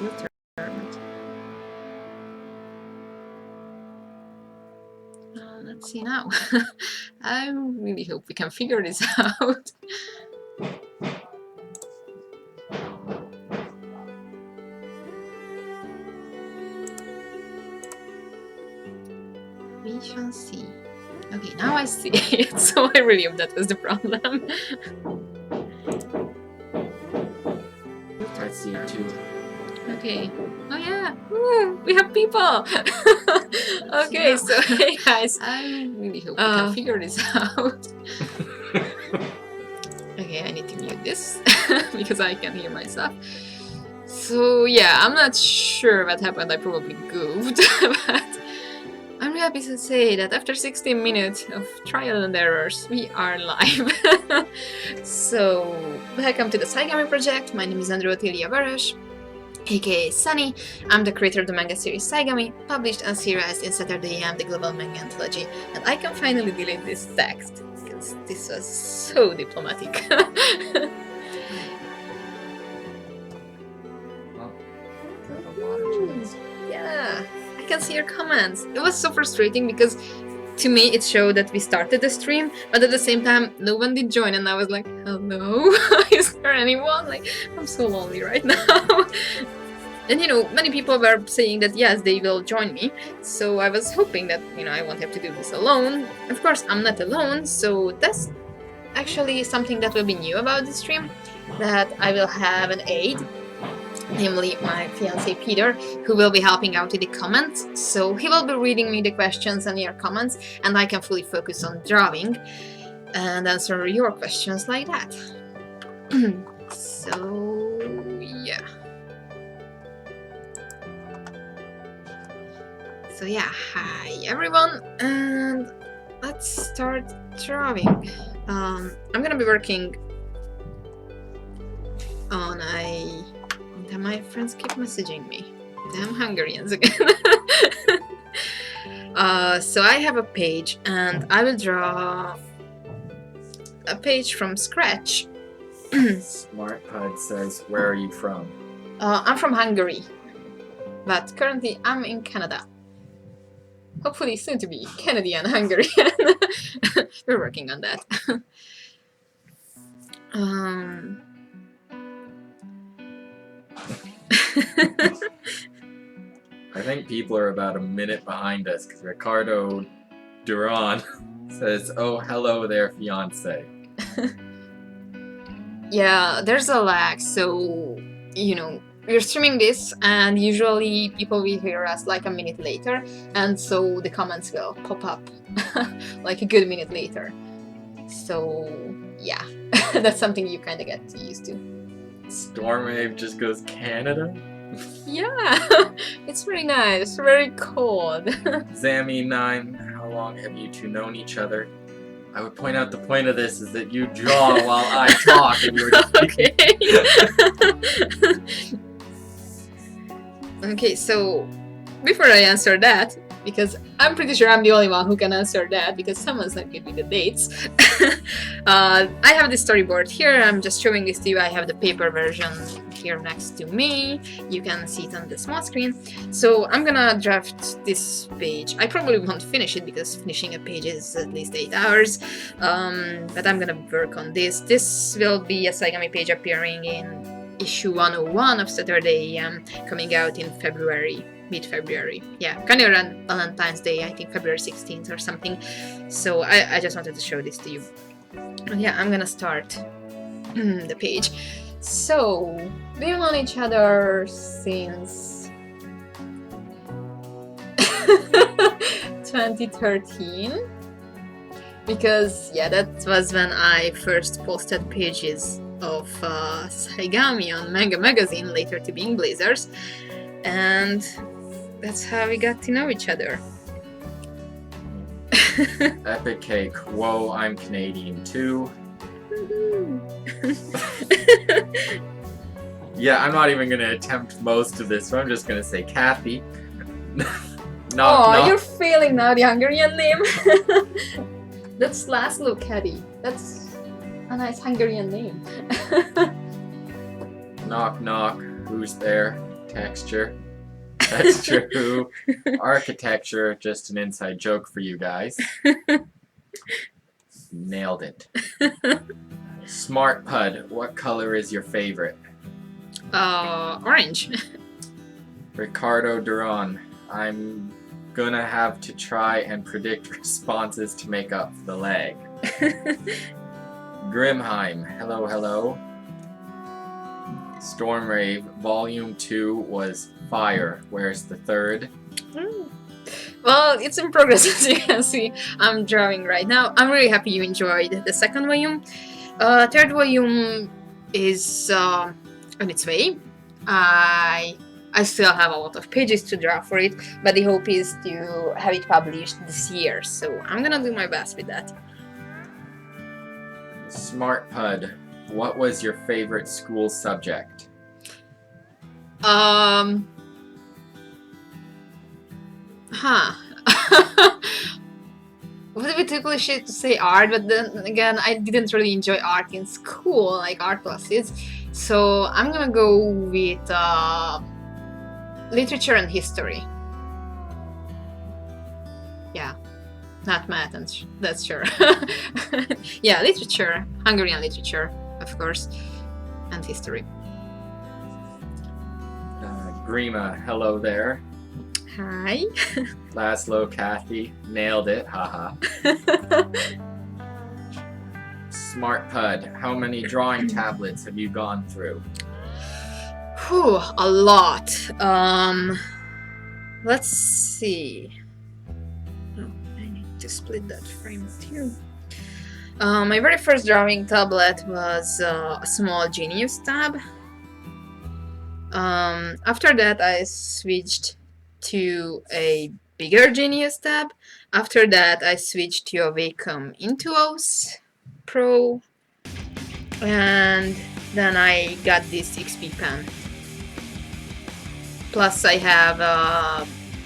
Let's see now. I really hope we can figure this out. We shall see. Okay, now I see it, so I really hope that was the problem. I see it too. Okay. Oh yeah! Woo, we have people! Okay, so hey guys. I really hope we can figure this out. Okay, I need to mute this because I can hear myself. So yeah, I'm not sure what happened. I probably goofed, but I'm really happy to say that after 16 minutes of trial and errors, we are live. So, welcome to the Saigon project. My name is Andrew aka Sunny. I'm the creator of the manga series Saigami, published and serialized in Saturday AM, the global manga anthology. And I can finally delete this text, because this was so diplomatic. Yeah, I can see your comments. It was so frustrating because to me it showed that we started the stream, but at the same time no one did join, and I was like, hello, is there anyone? Like, I'm so lonely right now. And you know, many people were saying that yes, they will join me, so I was hoping that, you know, I won't have to do this alone. Of course, I'm not alone, so that's actually something that will be new about this stream, that I will have an aide, namely my fiance Peter, who will be helping out with the comments. So he will be reading me the questions and your comments, and I can fully focus on drawing and answer your questions like that. So yeah. So yeah, hi everyone, and let's start drawing. I'm gonna be working on a... Damn, my friends keep messaging me. Damn Hungarians again. So I have a page, and I will draw a page from scratch. SmartPod says, where are you from? I'm from Hungary, but currently I'm in Canada. Hopefully soon to be Canadian Hungarian. We're working on that. I think people are about a minute behind us because Ricardo Duran says, oh, hello there, fiance. Yeah, there's a lag, so, you know, we're streaming this, and usually people will hear us like a minute later, and so the comments will pop up like a good minute later. So, yeah, that's something you kind of get used to. Stormwave just goes, Canada? Yeah, it's very nice, very cold. Zammy9, how long have you two known each other? I would point out the point of this is that you draw while I talk and you're speaking. Okay. Okay, so before I answer that, because I'm pretty sure I'm the only one who can answer that, because someone's not giving me the dates. I have this storyboard here. I'm just showing this to you. I have the paper version here next to me. You can see it on the small screen. So I'm gonna draft this page. I probably won't finish it because finishing a page is at least 8 hours. But I'm gonna work on this. This will be a Saigami page appearing in issue 101 of Saturday AM, coming out in February, mid-February. Yeah, kind of around Valentine's Day, I think February 16th or something. So I just wanted to show this to you. And yeah, I'm gonna start the page. So, we've known each other since 2013, because yeah, that was when I first posted pages of Saigami on Manga Magazine, later to being Blazers, and that's how we got to know each other. Epic cake. Whoa, I'm Canadian too. Yeah, I'm not even gonna attempt most of this, so I'm just gonna say Kathy. Oh, you're failing now, the Hungarian name. That's Laszlo Caddy. That's a nice Hungarian name. Knock knock, who's there? Texture. That's true. Architecture, just an inside joke for you guys. Nailed it. Smart Pud, what color is your favorite? Orange. Ricardo Duran, I'm gonna have to try and predict responses to make up for the lag. Grimheim, hello, hello. Stormrave, Volume 2 was fire. Where's the third? Well, it's in progress, as you can see. I'm drawing right now. I'm really happy you enjoyed the second volume. Third volume is on its way. I still have a lot of pages to draw for it, but the hope is to have it published this year, so I'm gonna do my best with that. Smart Pud, what was your favorite school subject? Would be too cliche to say art, but then again, I didn't really enjoy art in school, like art classes. So I'm gonna go with literature and history. Yeah, not math, and that's sure. Yeah, literature, Hungarian literature, of course, and history. Grima, hello there. Hi. Laszlo, Kathy, nailed it, haha. Smart Pud, how many drawing tablets have you gone through? Whew, a lot. Let's see. Oh, I need to split that frame too. My very first drawing tablet was a small Genius tab. After that, I switched to a bigger Genius tab. After that, I switched to a Wacom Intuos Pro, and then I got this XP pen. Plus, I have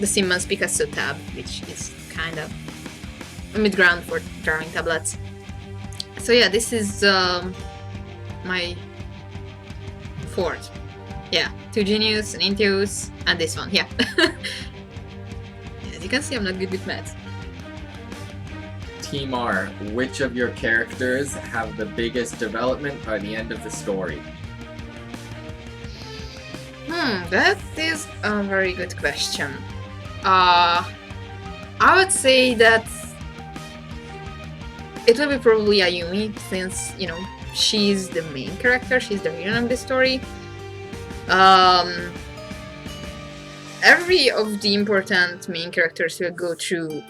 the Simmons Picasso tab, which is kind of mid-ground for drawing tablets. So yeah, this is my fourth. Yeah, 2 Genius, an Intuos, and this one, yeah. As you can see, I'm not good with math. Team R, which of your characters have the biggest development by the end of the story? That is a very good question. I would say that it will be probably Ayumi, since, you know, she's the main character, she's the villain of the story. Every of the important main characters will go through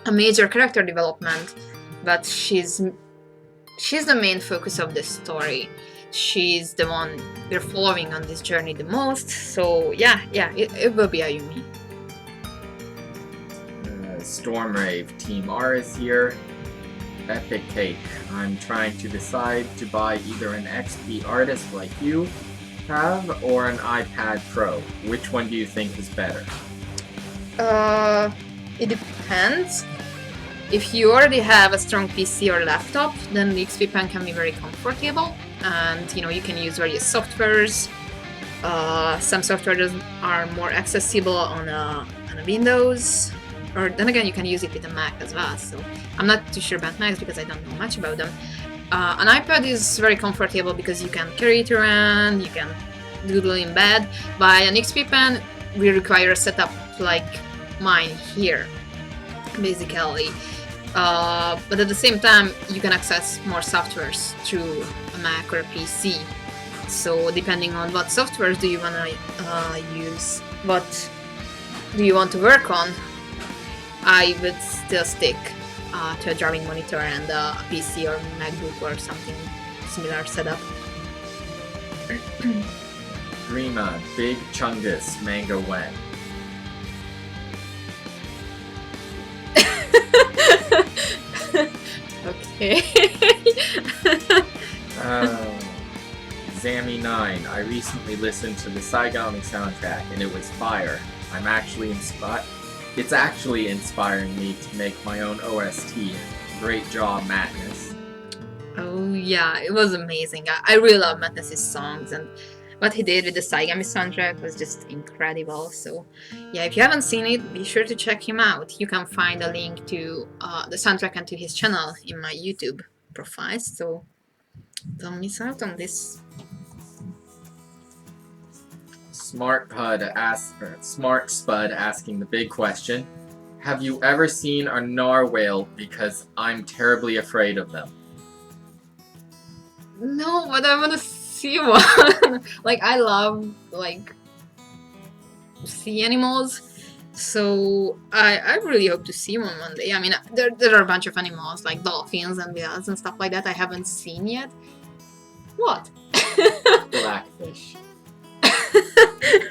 a major character development, but she's the main focus of the story. She's the one we're following on this journey the most, so yeah, it will be Ayumi. Stormrave, Team R is here. Epic Cake, I'm trying to decide to buy either an XP artist like you have or an iPad Pro. Which one do you think is better? It depends. If you already have a strong PC or laptop, then the XP Pen can be very comfortable, and you know, you can use various softwares. Some softwares are more accessible on a Windows, or then again, you can use it with a Mac as well. So I'm not too sure about Macs because I don't know much about them. An iPad is very comfortable because you can carry it around, you can doodle in bed. By an XP Pen, we require a setup like mine here, basically. But at the same time, you can access more softwares through a Mac or a PC. So depending on what softwares do you want to use, what do you want to work on, I would still stick to a drawing monitor and a PC or MacBook or something similar setup. Grima, Big Chungus, Manga when? Okay. Zammy9, I recently listened to the Saigon soundtrack and it was fire. It's actually inspiring me to make my own OST. Great job, Madness. Oh yeah, it was amazing. I really love Madness's songs, and what he did with the Saigon soundtrack was just incredible. So yeah, if you haven't seen it, be sure to check him out. You can find a link to the soundtrack and to his channel in my YouTube profile, so don't miss out on this. Smart Spud asking the big question. Have you ever seen a narwhale? Because I'm terribly afraid of them. No, but I want to see one. Like, I love, like, sea animals. So I really hope to see one day. I mean, there are a bunch of animals, like dolphins and whales and stuff like that I haven't seen yet. What? Blackfish.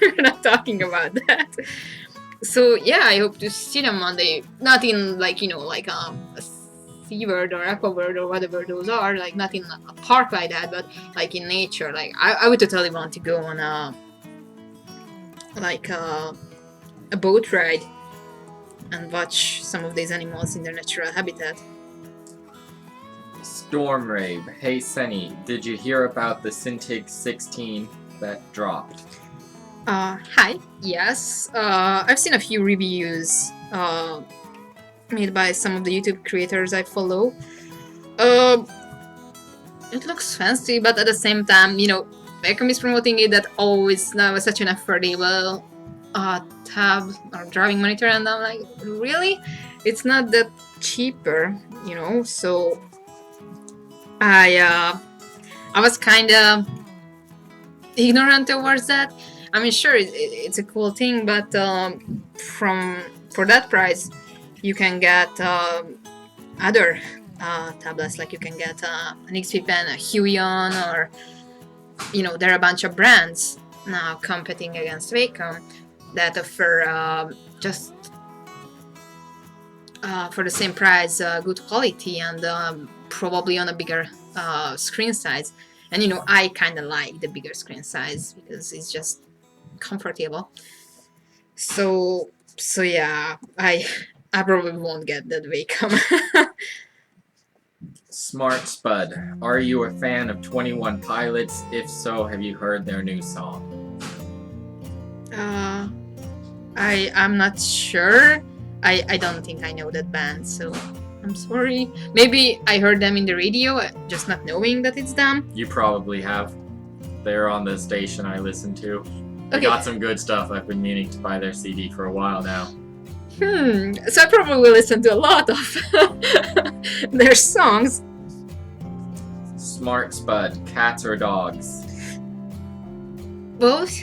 We're not talking about that. So yeah, I hope to see them one day. Not in, like, you know, like a seabird or aquabird or whatever those are, like not in a park like that, but like in nature. Like I would totally want to go on a boat ride and watch some of these animals in their natural habitat. Storm Rave. Hey Senny, did you hear about the Cintiq 16 that dropped? Hi. Yes. I've seen a few reviews made by some of the YouTube creators I follow. It looks fancy, but at the same time, you know, Wacom is promoting it that always now is such an affordable tab or driving monitor, and I'm like, really? It's not that cheaper, you know. So I was kind of ignorant towards that. I mean, sure, it's a cool thing, but for that price, you can get other tablets. Like you can get an XP Pen, a Huion, or, you know, there are a bunch of brands now competing against Wacom that offer just for the same price good quality and probably on a bigger screen size. And, you know, I kind of like the bigger screen size because it's just comfortable. So yeah, I probably won't get that Wacom. Smart Spud. Are you a fan of 21 Pilots? If so, have you heard their new song? I'm not sure. I don't think I know that band, so I'm sorry. Maybe I heard them in the radio, just not knowing that it's them. You probably have. They're on the station I listen to. They Okay. got some good stuff. I've been meaning to buy their CD for a while now. So I probably will listen to a lot of their songs. Smart Spud. Cats or dogs? Both.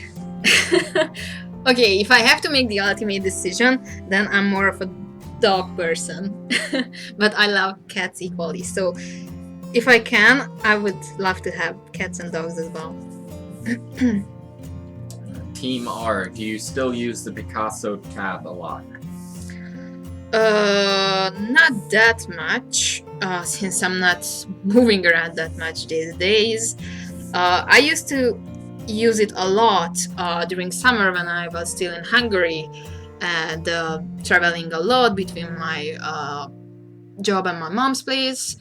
Okay, if I have to make the ultimate decision, then I'm more of a dog person. But I love cats equally, so if I can, I would love to have cats and dogs as well. Team R. Do you still use the Picasso tab a lot? Not that much, since I'm not moving around that much these days. I used to use it a lot during summer when I was still in Hungary and traveling a lot between my job and my mom's place.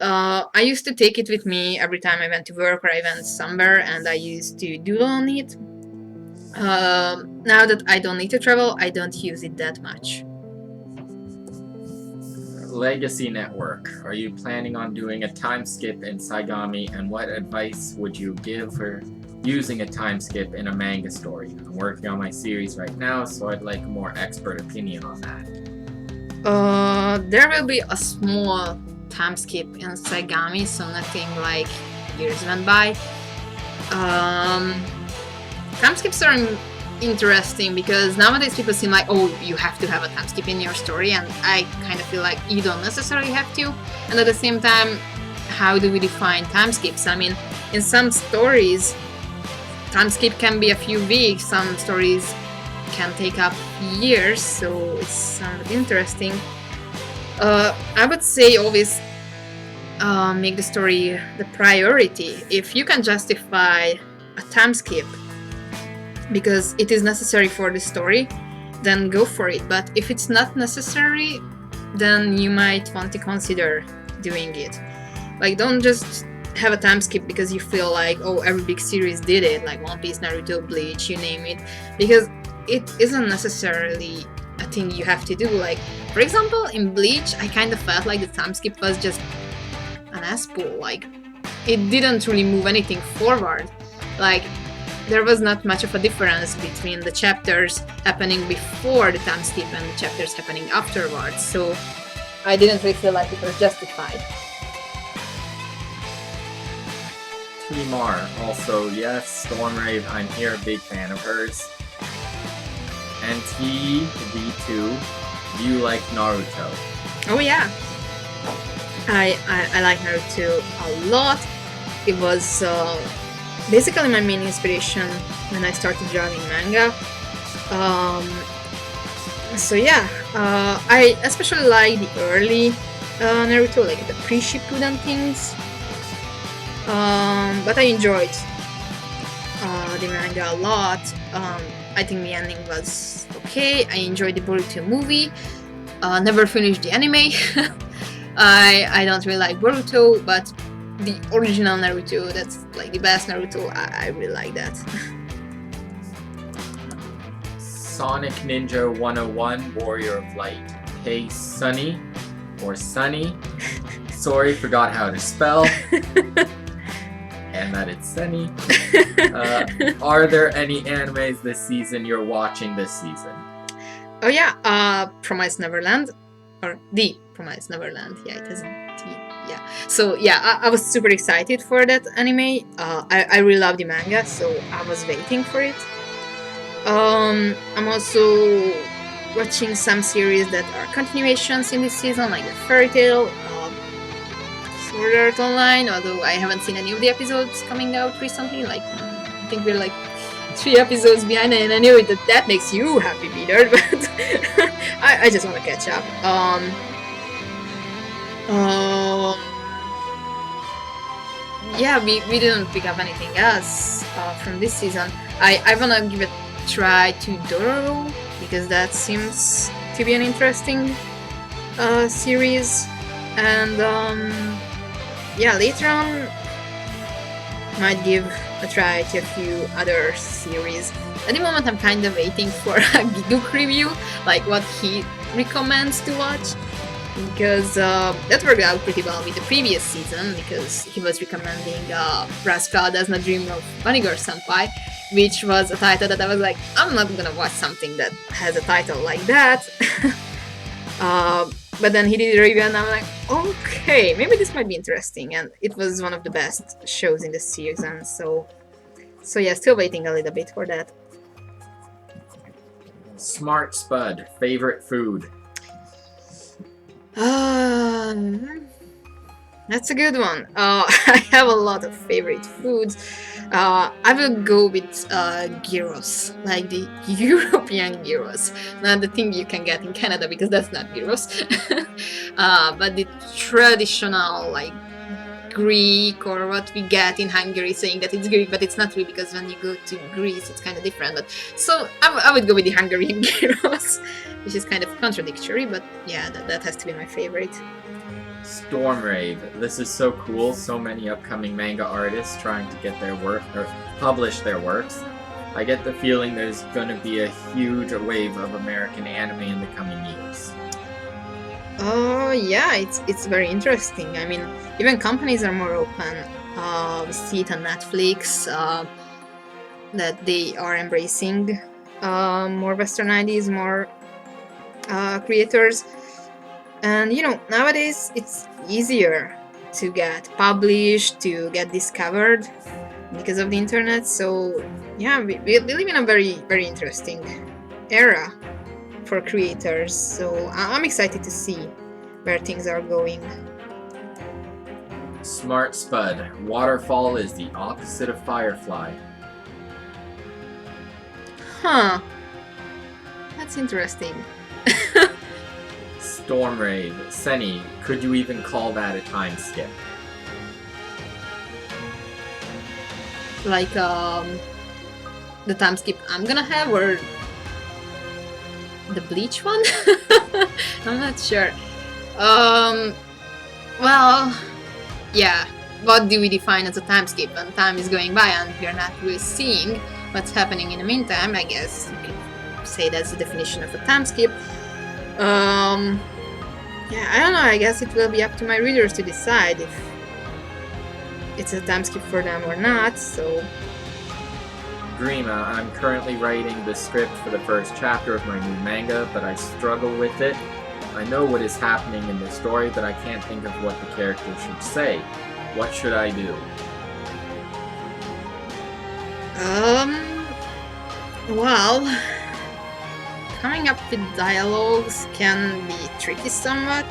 I used to take it with me every time I went to work or I went somewhere, and I used to doodle on it. Now that I don't need to travel, I don't use it that much. Legacy Network. Are you planning on doing a time skip in Saigami, and what advice would you give for using a time skip in a manga story? I'm working on my series right now, so I'd like a more expert opinion on that. There will be a small time skip in Saigami, so nothing like years went by. Time skips are interesting because nowadays people seem like, oh, you have to have a time skip in your story, and I kind of feel like you don't necessarily have to. And at the same time, how do we define time skips? I mean, in some stories, time skip can be a few weeks, some stories can take up years, so it's somewhat interesting. I would say always make the story the priority. If you can justify a time skip because it is necessary for the story, then go for it. But if it's not necessary, then you might want to consider doing it. Like, don't just have a time skip because you feel like, oh, every big series did it, like One Piece, Naruto, Bleach, you name it, because it isn't necessarily a thing you have to do. Like, for example, in Bleach, I kind of felt like the time skip was just an ass pull. Like, it didn't really move anything forward. Like, there was not much of a difference between the chapters happening before the time skip and the chapters happening afterwards, so I didn't really feel like it was justified. Team R, also, yes, Stormrave, I'm here, big fan of hers. And TV2, do you like Naruto? Oh yeah, I like Naruto a lot. It was basically my main inspiration when I started drawing manga. So yeah, I especially like the early Naruto, like the pre-Shippuden things. But I enjoyed the manga a lot. I think the ending was okay. I enjoyed the Boruto movie. Never finished the anime. I don't really like Boruto, but the original Naruto, that's like the best Naruto, I really like that. Sonic Ninja 101, Warrior of Light. Hey Sunny, or Sunny. Sorry, forgot how to spell. And that it's Sunny. Are there any animes this season you're watching this season? Oh yeah, Promised Neverland, or The Promised Neverland. Yeah, it isn't T. Yeah. So yeah, I was super excited for that anime. I really love the manga, so I was waiting for it. I'm also watching some series that are continuations in this season, like the Fairy Tail, Sword Art Online, although I haven't seen any of the episodes coming out recently. Like, I think we're like 3 episodes behind, and I know that makes you happy, Peter, but I just want to catch up. Yeah, we didn't pick up anything else from this season. I wanna give a try to Dororo, because that seems to be an interesting series, and yeah, later on might give a try to a few other series. At the moment I'm kind of waiting for a Giguk review, like what he recommends to watch, because that worked out pretty well with the previous season, because he was recommending Rascal Does Not Dream of Bunny-Girl Senpai, which was a title that I was like, I'm not gonna watch something that has a title like that. But then he did a review and I'm like, okay, maybe this might be interesting, and it was one of the best shows in the season, so yeah, still waiting a little bit for that. Smart Spud, favorite food? That's a good one. I have a lot of favorite foods. I will go with gyros, like the European gyros, not the thing you can get in Canada, because that's not gyros. But the traditional, like Greek, or what we get in Hungary, saying that it's Greek, but it's not really, because when you go to Greece it's kind of different. But so I would go with the Hungarian gyros, which is kind of contradictory, but yeah, that has to be my favorite. Stormrave, this is so cool. So many upcoming manga artists trying to get their work or publish their works. I get the feeling there's going to be a huge wave of American anime in the coming years. Oh yeah, it's very interesting. I mean, even companies are more open. We see it on Netflix, that they are embracing more Western ideas, more creators. And you know, nowadays it's easier to get published, to get discovered because of the internet. So yeah, we live in a very, very interesting era for creators. So I'm excited to see where things are going. Smart Spud, Waterfall is the opposite of Firefly. Huh. That's interesting. Stormrave, Senny, could you even call that a time skip? Like the time skip I'm gonna have, or the Bleach one? I'm not sure. Well, yeah, what do we define as a time skip when time is going by and we're not really seeing what's happening in the meantime? I guess you can say that's the definition of a time skip. Yeah, I don't know, I guess it will be up to my readers to decide if it's a time skip for them or not, so... Grima, I'm currently writing the script for the first chapter of my new manga, but I struggle with it. I know what is happening in the story, but I can't think of what the character should say. What should I do? Well... coming up with dialogues can be tricky somewhat,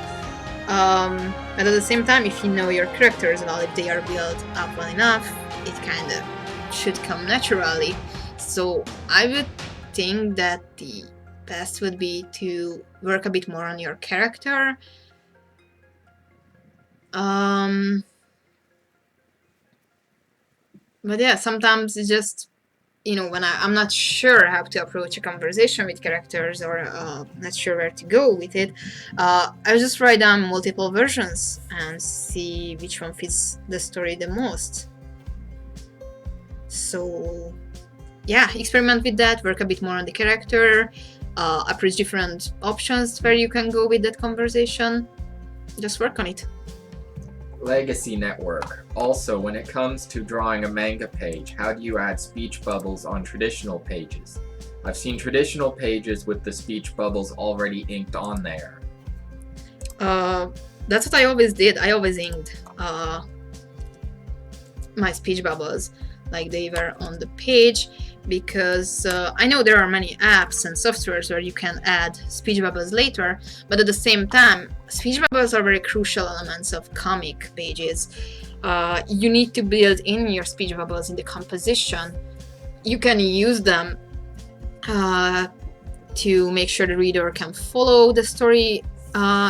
but at the same time, if you know your characters well, if they are built up well enough, it kind of should come naturally. So I would think that the best would be to work a bit more on your character. But yeah, sometimes it's just, you know, when I'm not sure how to approach a conversation with characters or not sure where to go with it, I just write down multiple versions and see which one fits the story the most. So yeah, experiment with that, work a bit more on the character, approach different options where you can go with that conversation. Just work on it. Legacy Network. Also, when it comes to drawing a manga page, how do you add speech bubbles on traditional pages? I've seen traditional pages with the speech bubbles already inked on there. That's what I always did. I always inked my speech bubbles like they were on the page, because I know there are many apps and softwares where you can add speech bubbles later, but at the same time, speech bubbles are very crucial elements of comic pages. You need to build in your speech bubbles in the composition. You can use them to make sure the reader can follow the story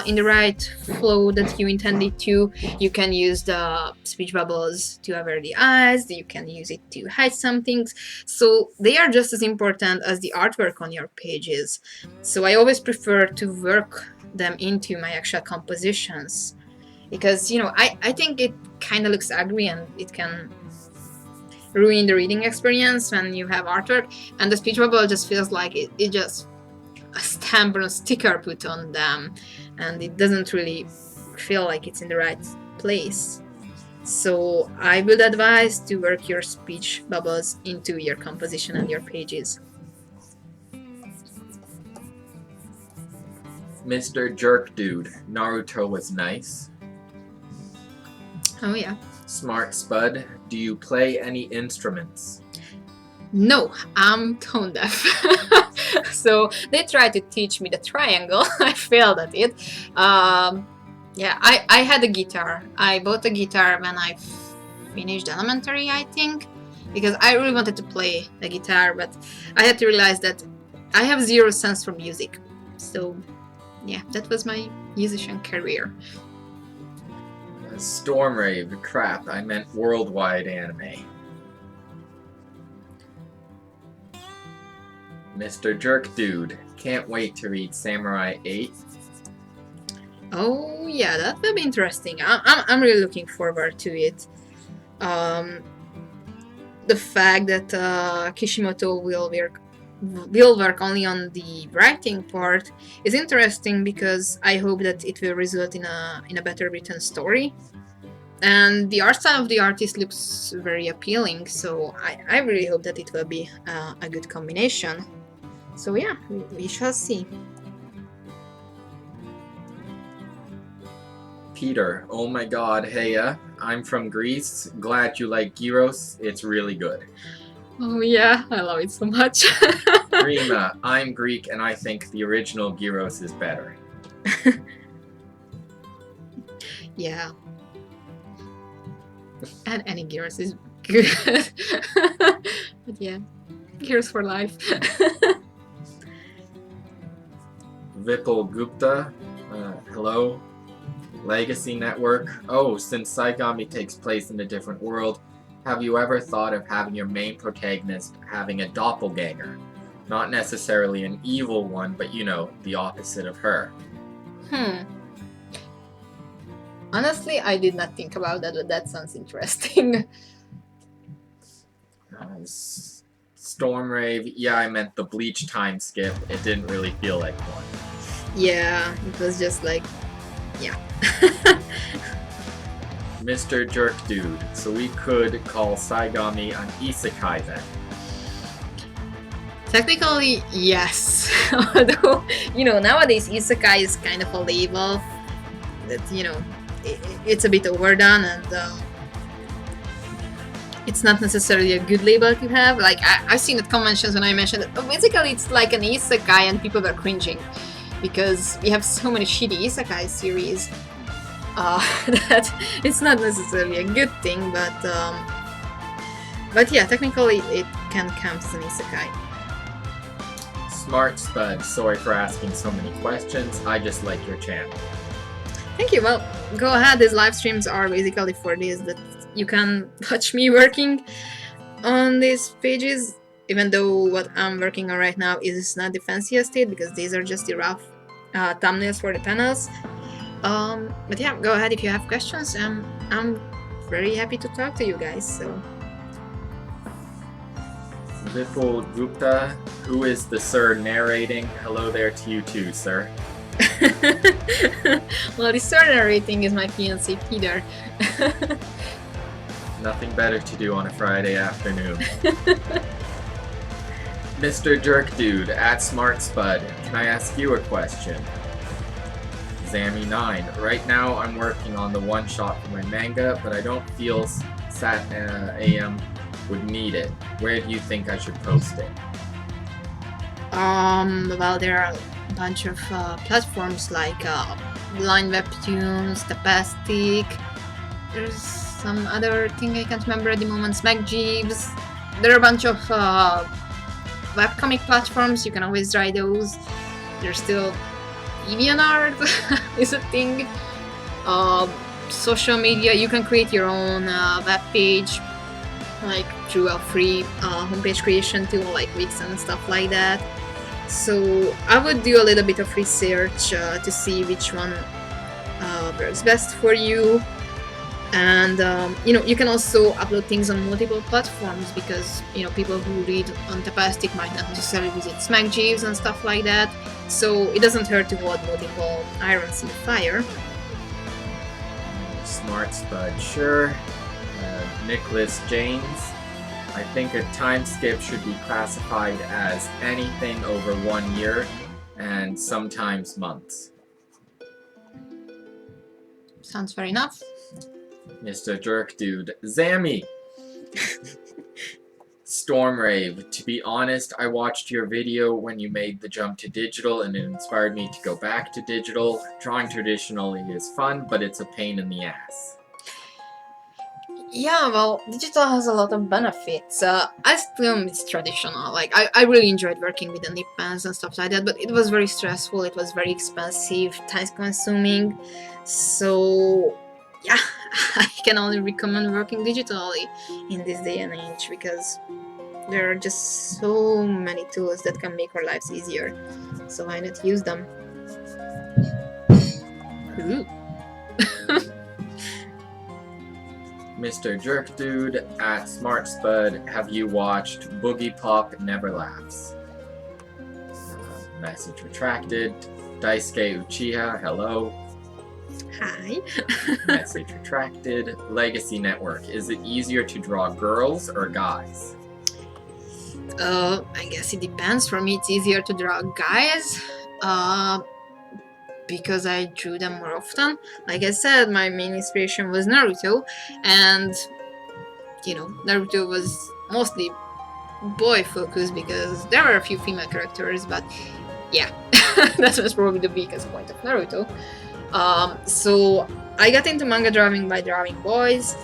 in the right flow that you intended to. You can use the speech bubbles to cover the eyes, you can use it to hide some things, so they are just as important as the artwork on your pages. So I always prefer to work them into my actual compositions, because, you know, I think it kind of looks ugly and it can ruin the reading experience when you have artwork, and the speech bubble just feels like it just a stamp or a sticker put on them, and it doesn't really feel like it's in the right place. So I would advise to work your speech bubbles into your composition and your pages. Mr. Jerk Dude, Naruto was nice. Oh yeah. Smart Spud, do you play any instruments? No, I'm tone deaf. So they tried to teach me the triangle. I failed at it. Yeah, I had a guitar. I bought a guitar when I finished elementary, I think, because I really wanted to play the guitar, but I had to realize that I have zero sense for music. So yeah, that was my musician career. Stormrave, crap, I meant worldwide anime. Mr. Jerk Dude, can't wait to read Samurai 8. Oh yeah, that will be interesting. I'm really looking forward to it. The fact that Kishimoto will work only on the writing part is interesting, because I hope that it will result in a better written story. And the art style of the artist looks very appealing, so I really hope that it will be a good combination. So yeah, we shall see. Peter, oh my god, heya, I'm from Greece, glad you like gyros, it's really good. Oh yeah, I love it so much. Rima, I'm Greek and I think the original gyros is better. Yeah. And any gyros is good. But yeah, gyros for life. Vipul Gupta, hello. Legacy Network. Oh, since Saigon takes place in a different world, have you ever thought of having your main protagonist having a doppelganger? Not necessarily an evil one, but you know, the opposite of her. Honestly, I did not think about that, but that sounds interesting. Stormrave, yeah, I meant the Bleach time skip. It didn't really feel like one. Yeah, it was just like, yeah. Mr. Jerk Dude, so we could call Saigami an isekai then. Technically, yes. Although, you know, nowadays isekai is kind of a label that, you know, it's a bit overdone, and it's not necessarily a good label to have. Like, I've seen at conventions when I mentioned that, oh, basically it's like an isekai, and people were cringing because we have so many shitty isekai series that it's not necessarily a good thing, but yeah, technically it can count as an isekai. Smart Spud, sorry for asking so many questions. I just like your channel. Thank you. Well, go ahead. These live streams are basically for this, that you can watch me working on these pages, even though what I'm working on right now is not the fanciest state, because these are just the rough thumbnails for the panels. But yeah, go ahead if you have questions. I'm very happy to talk to you guys. So. Vipul Gupta, who is the sir narrating? Hello there to you too, sir. Well, the sir narrating is my fiancé Peter. Nothing better to do on a Friday afternoon. Mr. Jerk Dude, at Smart Spud, can I ask you a question? Zammy9, right now I'm working on the one-shot for my manga, but I don't feel Sat AM would need it. Where do you think I should post it? Well, there are a bunch of platforms like Line Webtoons, Tapastic. There's some other thing I can't remember at the moment. SmackJeeves. There are a bunch of webcomic platforms. You can always try those. There's still DeviantArt is a thing. Social media. You can create your own web page, like through a free homepage creation tool like Wix and stuff like that. So I would do a little bit of research to see which one works best for you. And you know, you can also upload things on multiple platforms, because you know, people who read on Tapastic might not necessarily visit SmackJeeves and stuff like that. So it doesn't hurt to hold multiple irons in the fire. Smart Spud, sure. Nicholas James, I think a time skip should be classified as anything over 1 year and sometimes months. Sounds fair enough. Mr. Jerk Dude, Zammy! Stormrave, to be honest, I watched your video when you made the jump to digital and it inspired me to go back to digital. Drawing traditionally is fun, but it's a pain in the ass. Yeah, well, digital has a lot of benefits. I still miss traditional. Like, I really enjoyed working with the nib pens and stuff like that, but it was very stressful, it was very expensive, time-consuming. So, yeah, I can only recommend working digitally in this day and age, because there are just so many tools that can make our lives easier. So why not use them? Ooh. Mr. Jerk Dude, at Smart Spud, have you watched Boogie Pop Never Laughs? Message retracted. Daisuke Uchiha, hello. Hi. Message retracted. Legacy Network, is it easier to draw girls or guys? I guess it depends. For me, it's easier to draw guys. Because I drew them more often. Like I said, my main inspiration was Naruto, and you know, Naruto was mostly boy focused because there were a few female characters, but yeah, that was probably the weakest point of Naruto. So I got into manga drawing by drawing boys.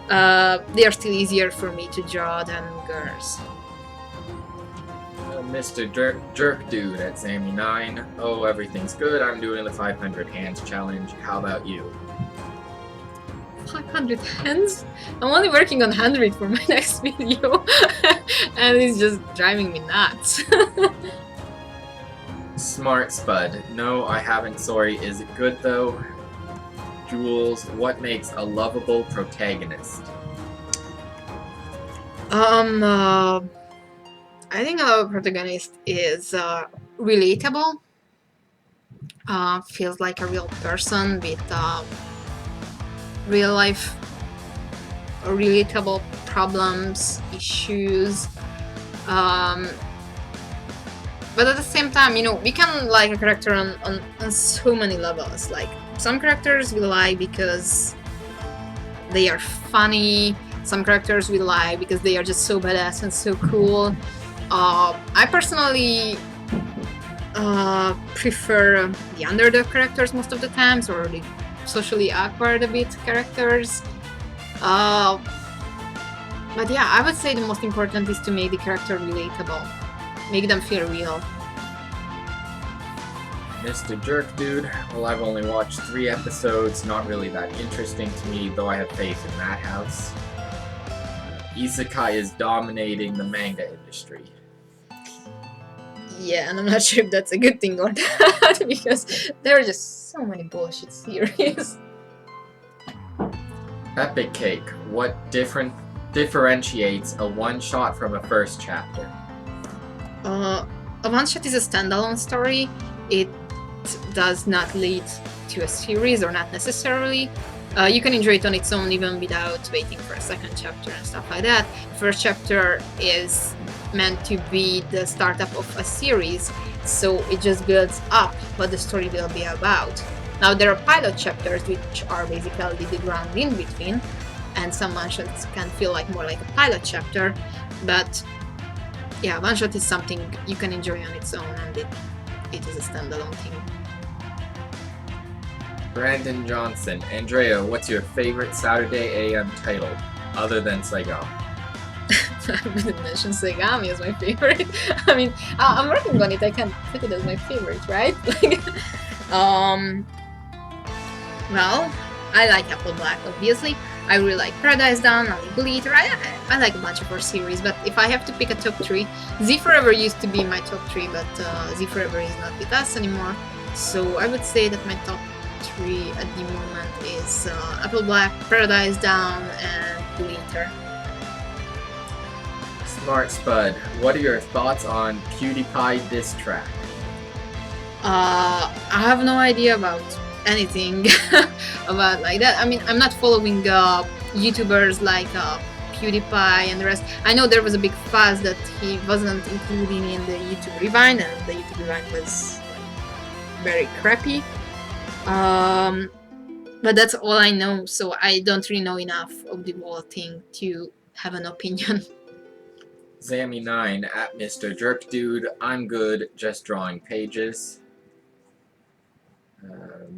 They are still easier for me to draw than girls. Mr. Jerk Dude at Zammy9. Oh, everything's good. I'm doing the 500 hands challenge. How about you? 500 hands? I'm only working on 100 for my next video. And it's just driving me nuts. Smart Spud. No, I haven't. Sorry. Is it good though? Jules, what makes a lovable protagonist? I think our protagonist is relatable. Feels like a real person with real life relatable problems, issues. But at the same time, you know, we can like a character on so many levels. Like some characters we like because they are funny. Some characters we like because they are just so badass and so cool. I personally prefer the underdog characters most of the times, or the socially awkward a bit characters. But yeah, I would say the most important is to make the character relatable, make them feel real. Mr. Jerk Dude, well, I've only watched 3 episodes, not really that interesting to me, though I have faith in that house. Isekai is dominating the manga industry. Yeah, and I'm not sure if that's a good thing or not, because there are just so many bullshit series. Epic Cake, what differentiates a one-shot from a first chapter? A one-shot is a standalone story. It does not lead to a series, or not necessarily. You can enjoy it on its own even without waiting for a second chapter and stuff like that. The first chapter is meant to be the startup of a series, so it just builds up what the story will be about. Now there are pilot chapters, which are basically the ground in between, and some one-shots can feel like more like a pilot chapter, but yeah, one-shot is something you can enjoy on its own, and it is a standalone thing. Brandon Johnson, Andrea, what's your favorite Saturday AM title, other than Saigon? I wouldn't mention Saigon as my favorite. I mean, I'm working on it, I can't put it as my favorite, right? Well, I like Apple Black, obviously. I really like Paradise Down, I like Bleeder, I like a bunch of her series, but if I have to pick a top 3, Z Forever used to be my top 3, but Z Forever is not with us anymore, so I would say that my top 3 at the moment is Apple Black, Paradise Down, and Bleeder. Smart Spud, what are your thoughts on PewDiePie diss track? I have no idea about anything about like that. I mean, I'm not following YouTubers like PewDiePie and the rest. I know there was a big fuss that he wasn't including in the YouTube Rewind, and the YouTube Rewind was very crappy. But that's all I know, so I don't really know enough of the whole thing to have an opinion. Zammy9 at Mr. Jerk Dude, I'm good, just drawing pages.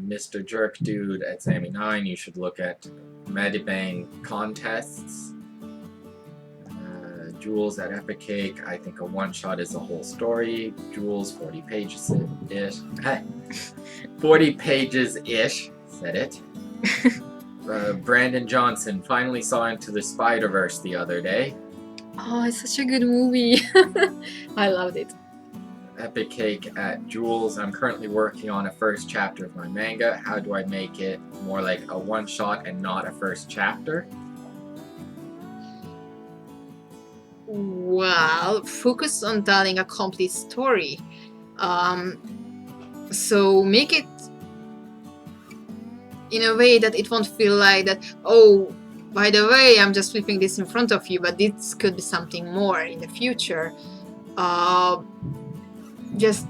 Mr. Jerk Dude at Zammy9, you should look at Medibang contests. Jules at Epic Cake, I think a one-shot is a whole story. Jules, 40 pages-ish. 40 pages-ish, said it. Brandon Johnson, finally saw Into the Spider-Verse the other day. Oh, it's such a good movie. I loved it. Epic Cake at Jules, I'm currently working on a first chapter of my manga. How do I make it more like a one-shot and not a first chapter? Well, focus on telling a complete story. So make it in a way that it won't feel like that, oh, by the way, I'm just flipping this in front of you, but this could be something more in the future. Just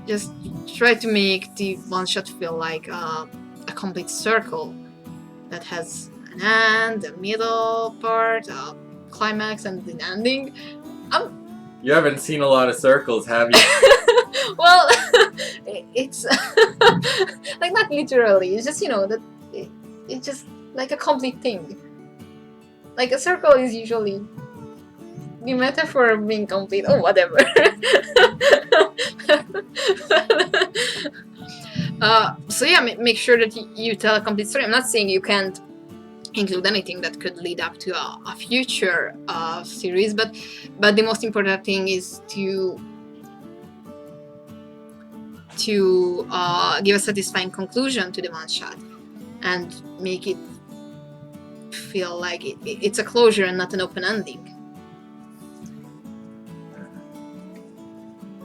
try to make the one shot feel like a complete circle that has an end, a middle part, a climax, and an ending. You haven't seen a lot of circles, have you? Well, it's like not literally. It's just, you know, that it's just like a complete thing. Like a circle is usually the metaphor of being complete. Oh, whatever. So yeah, make sure that you tell a complete story. I'm not saying you can't include anything that could lead up to a future series, but the most important thing is to give a satisfying conclusion to the one shot. and make it feel like it's a closure and not an open ending.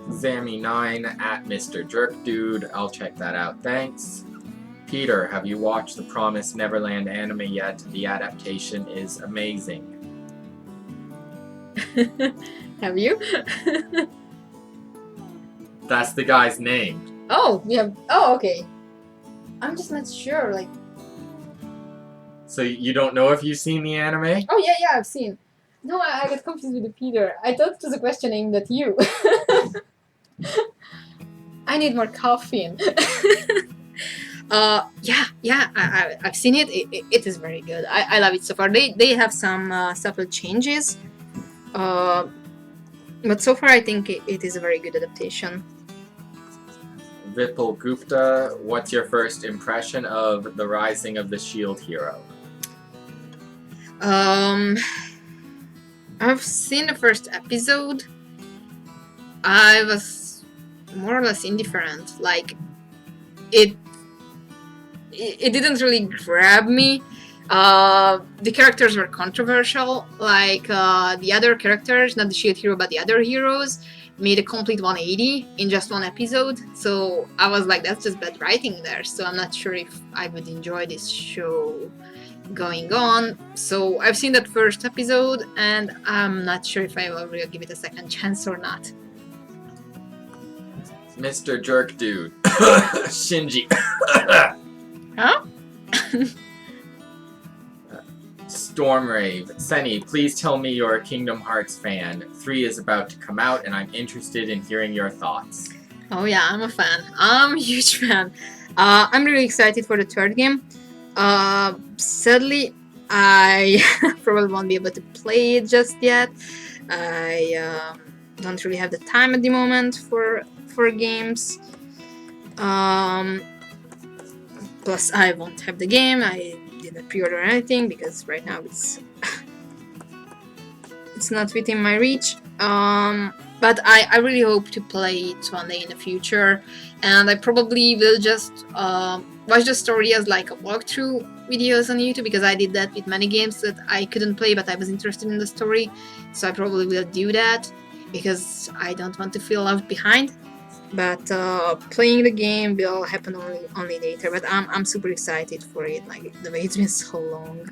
Zammy9 at Mr. Jerk Dude. I'll check that out. Thanks. Peter, have you watched the Promised Neverland anime yet? The adaptation is amazing. Have you? That's the guy's name. Oh, yeah. Oh, okay. I'm just not sure. Like. So you don't know if you've seen the anime? Oh yeah, I've seen. No, I got confused with the Peter. I thought it was a question aimed at you. I need more caffeine. Yeah, I've seen it. It is very good. I love it so far. They have some subtle changes, but so far I think it is a very good adaptation. Vipul Gupta, what's your first impression of The Rising of the Shield Hero? I've seen the first episode. I was more or less indifferent. Like, it didn't really grab me. The characters were controversial. Like, the other characters, not the Shield Hero, but the other heroes, made a complete 180 in just one episode. So I was like, that's just bad writing there. So I'm not sure if I would enjoy this show going on. So I've seen that first episode, and I'm not sure if I will really give it a second chance or not. Mr. Jerk Dude. Shinji. Huh? Stormrave. Senny, please tell me you're a Kingdom Hearts fan. 3 is about to come out, and I'm interested in hearing your thoughts. Oh yeah, I'm a fan. I'm a huge fan. I'm really excited for the third game. Sadly, I probably won't be able to play it just yet. I don't really have the time at the moment for games. Plus, I won't have the game. I didn't pre-order anything because right now it's not within my reach. But I really hope to play it one day in the future, and I probably will just watch the story as like a walkthrough videos on YouTube, because I did that with many games that I couldn't play but I was interested in the story. So I probably will do that because I don't want to feel left behind. But playing the game will happen only later. But I'm super excited for it. Like, the wait's been so long.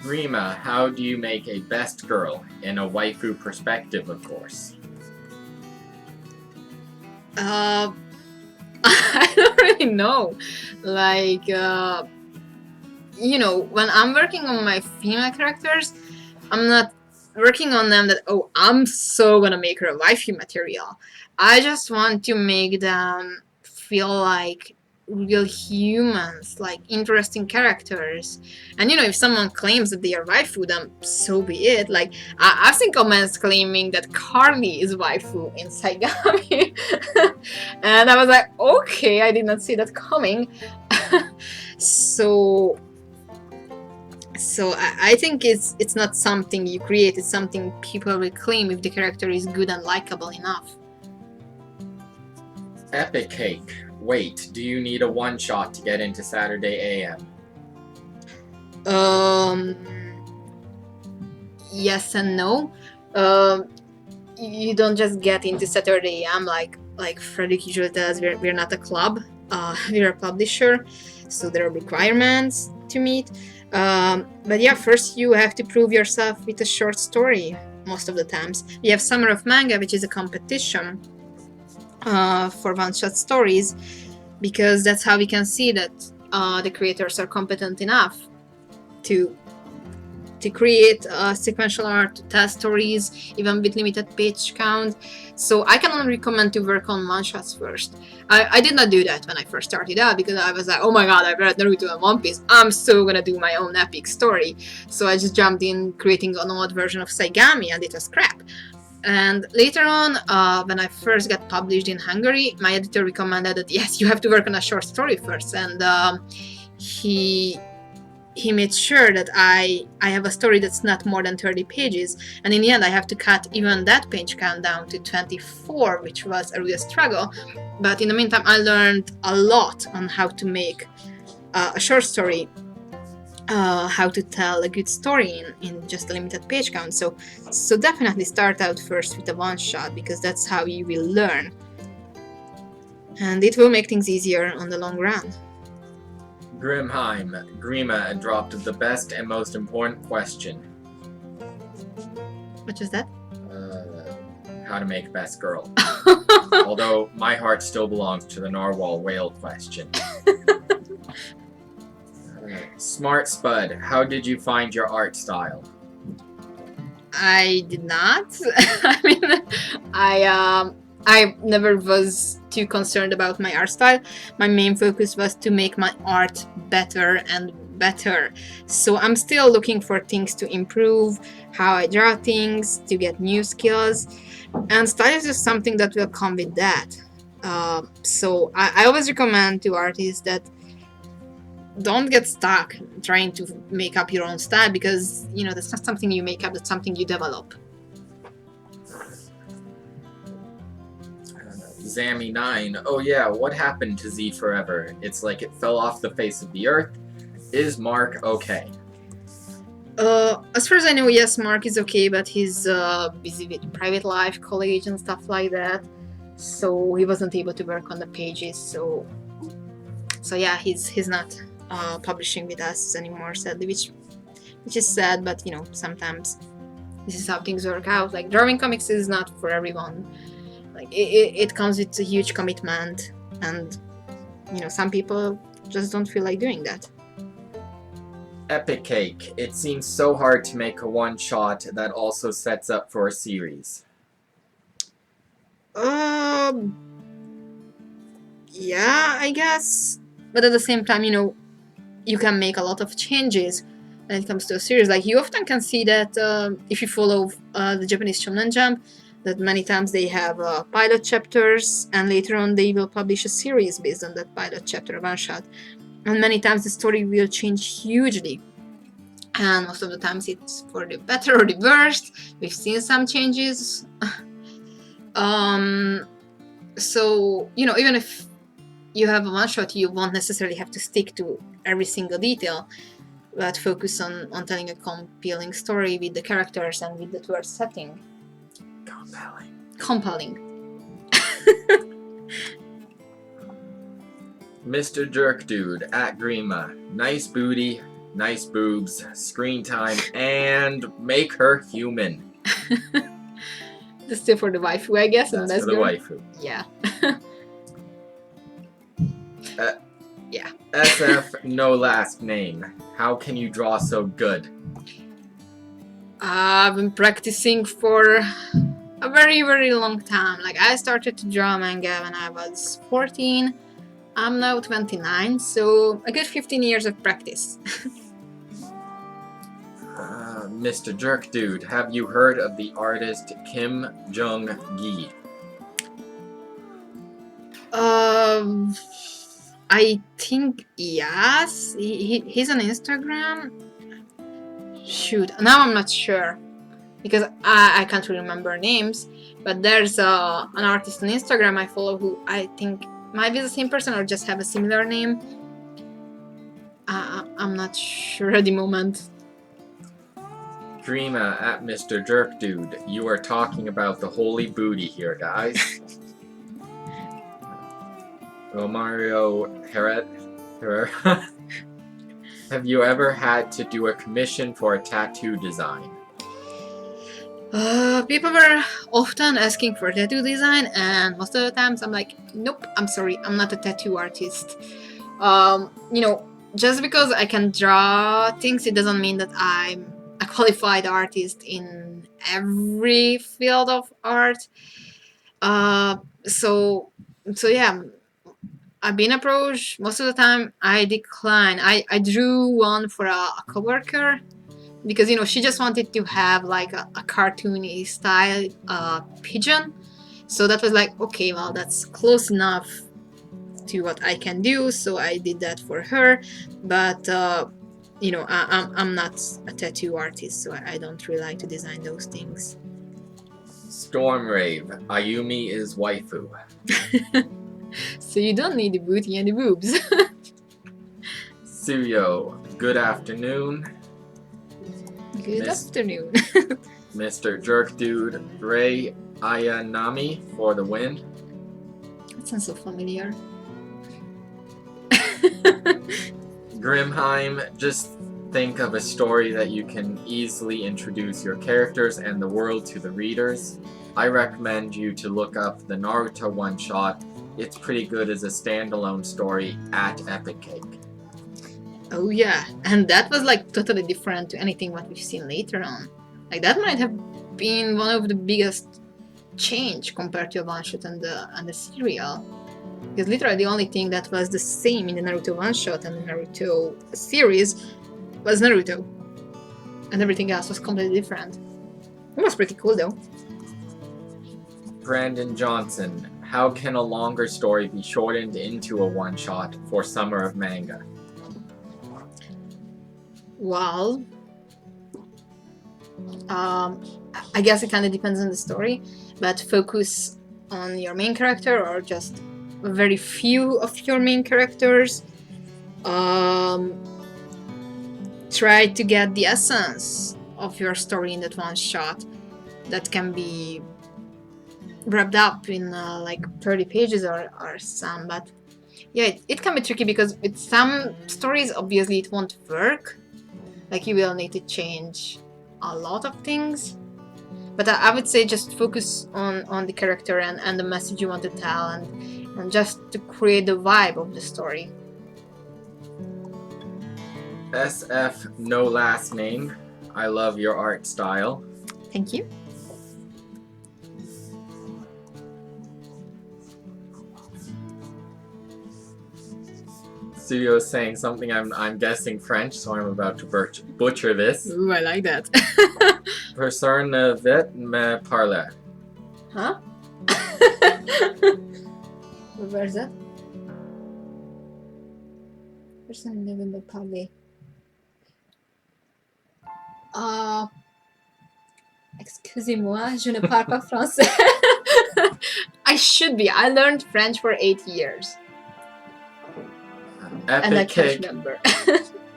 Rima, how do you make a best girl in a waifu perspective, of course? I don't really know. Like, you know, when I'm working on my female characters, I'm not working on them that, oh, I'm so gonna make her a waifu material. I just want to make them feel like real humans, like interesting characters. And you know, if someone claims that they are waifu, then so be it. Like, I've seen comments claiming that Carly is waifu in Saigon. And I was like, okay, I did not see that coming. So I think it's not something you create, it's something people will claim if the character is good and likable enough. Epic Cake. Wait, do you need a one-shot to get into Saturday AM? Yes and no. You don't just get into Saturday AM like Frederick usually does. We're not a club. We're a publisher, so there are requirements to meet. But yeah, first you have to prove yourself with a short story. Most of the times, we have Summer of Manga, which is a competition for one-shot stories, because that's how we can see that the creators are competent enough to create sequential art, to tell stories, even with limited page count. So I can only recommend to work on one-shots first. I did not do that when I first started out, because I was like, oh my god, I've read Naruto and One Piece, I'm so gonna do my own epic story. So I just jumped in creating an old version of Saigami, and it was crap. And later on, when I first got published in Hungary, my editor recommended that yes, you have to work on a short story first, and he made sure that I have a story that's not more than 30 pages, and in the end I have to cut even that page count down to 24, which was a real struggle. But in the meantime, I learned a lot on how to make a short story, how to tell a good story in just a limited page count. So definitely start out first with a one shot, because that's how you will learn, and it will make things easier on the long run. Grima dropped the best and most important question. What was that? How to make best girl. Although my heart still belongs to the narwhal whale question. Smart Spud, how did you find your art style? I did not. I mean, I never was too concerned about my art style. My main focus was to make my art better and better. So I'm still looking for things to improve, how I draw things, to get new skills, and style is just something that will come with that. So I always recommend to artists that don't get stuck trying to make up your own style, because that's not something you make up, that's something you develop. Zammy9, oh yeah, what happened to Z Forever? It's like it fell off the face of the earth. Is Mark okay? As far as I know, yes, Mark is okay, but he's busy with private life, college, and stuff like that. So he wasn't able to work on the pages. So yeah, he's not publishing with us anymore, sadly, which is sad. But sometimes this is how things work out. Like, drawing comics is not for everyone. Like, it comes with a huge commitment, and some people just don't feel like doing that. Epic Cake, it seems so hard to make a one-shot that also sets up for a series. Yeah, I guess. But at the same time, you can make a lot of changes when it comes to a series. Like, you often can see that if you follow the Japanese Shonen Jump, that many times they have pilot chapters, and later on they will publish a series based on that pilot chapter, one shot. And many times the story will change hugely. And most of the times it's for the better or the worst. We've seen some changes. So, even if you have a one shot, you won't necessarily have to stick to every single detail, but focus on telling a compelling story with the characters and with the tour setting. Compelling. Mr. Jerk Dude at Grima, nice booty, nice boobs, screen time, and make her human. Just still for the waifu, I guess. That's and for the waifu. Yeah. Yeah. SF, no last name. How can you draw so good? I've been practicing for a very, very long time. Like, I started to draw manga when I was 14. I'm now 29, so a good 15 years of practice. Mr. Jerk Dude, have you heard of the artist Kim Jung-gi? I think yes. He's on Instagram. Shoot, now I'm not sure, because I can't remember names. But there's an artist on Instagram I follow who I think might be the same person or just have a similar name. I'm not sure at the moment. Dreama at Mr. Jerk Dude, you are talking about the holy booty here, guys. Romario Herrera, have you ever had to do a commission for a tattoo design? People were often asking for tattoo design, and most of the times I'm like, nope, I'm sorry, I'm not a tattoo artist. Just because I can draw things, it doesn't mean that I'm a qualified artist in every field of art. So yeah, I've been approached. Most of the time I decline. I drew one for a coworker, because she just wanted to have like a cartoony style pigeon. So that was like, okay, well, that's close enough to what I can do, so I did that for her. But I'm not a tattoo artist, so I don't really like to design those things. Stormrave, Ayumi is waifu. So you don't need the booty and the boobs. Suyo, good afternoon. Good afternoon. Mr. Jerk Dude, Ray Ayanami for the win. That sounds so familiar. Grimheim, just think of a story that you can easily introduce your characters and the world to the readers. I recommend you to look up the Naruto one-shot. It's pretty good as a standalone story at Epic Cake. Oh yeah, and that was like totally different to anything what we've seen later on. Like that might have been one of the biggest change compared to a one-shot and the serial. Because literally the only thing that was the same in the Naruto one-shot and the Naruto series was Naruto. And everything else was completely different. It was pretty cool though. Brandon Johnson, how can a longer story be shortened into a one-shot for Summer of Manga? Well, I guess it kind of depends on the story, but focus on your main character or just very few of your main characters. Try to get the essence of your story in that one shot that can be wrapped up in like 30 pages or some, but yeah, it can be tricky because with some stories obviously it won't work. Like you will need to change a lot of things. But I would say just focus on the character and the message you want to tell and just to create the vibe of the story. SF No Last Name, I love your art style. Thank you. Studio is saying something I'm guessing French, so I'm about to butcher this. Ooh, I like that. Personne ne veut me parler. Huh? Where's that? Personne ne veut me parler. Excusez-moi, je ne parle pas français. I should be. I learned French for 8 years. And I Epic can't Cake. remember.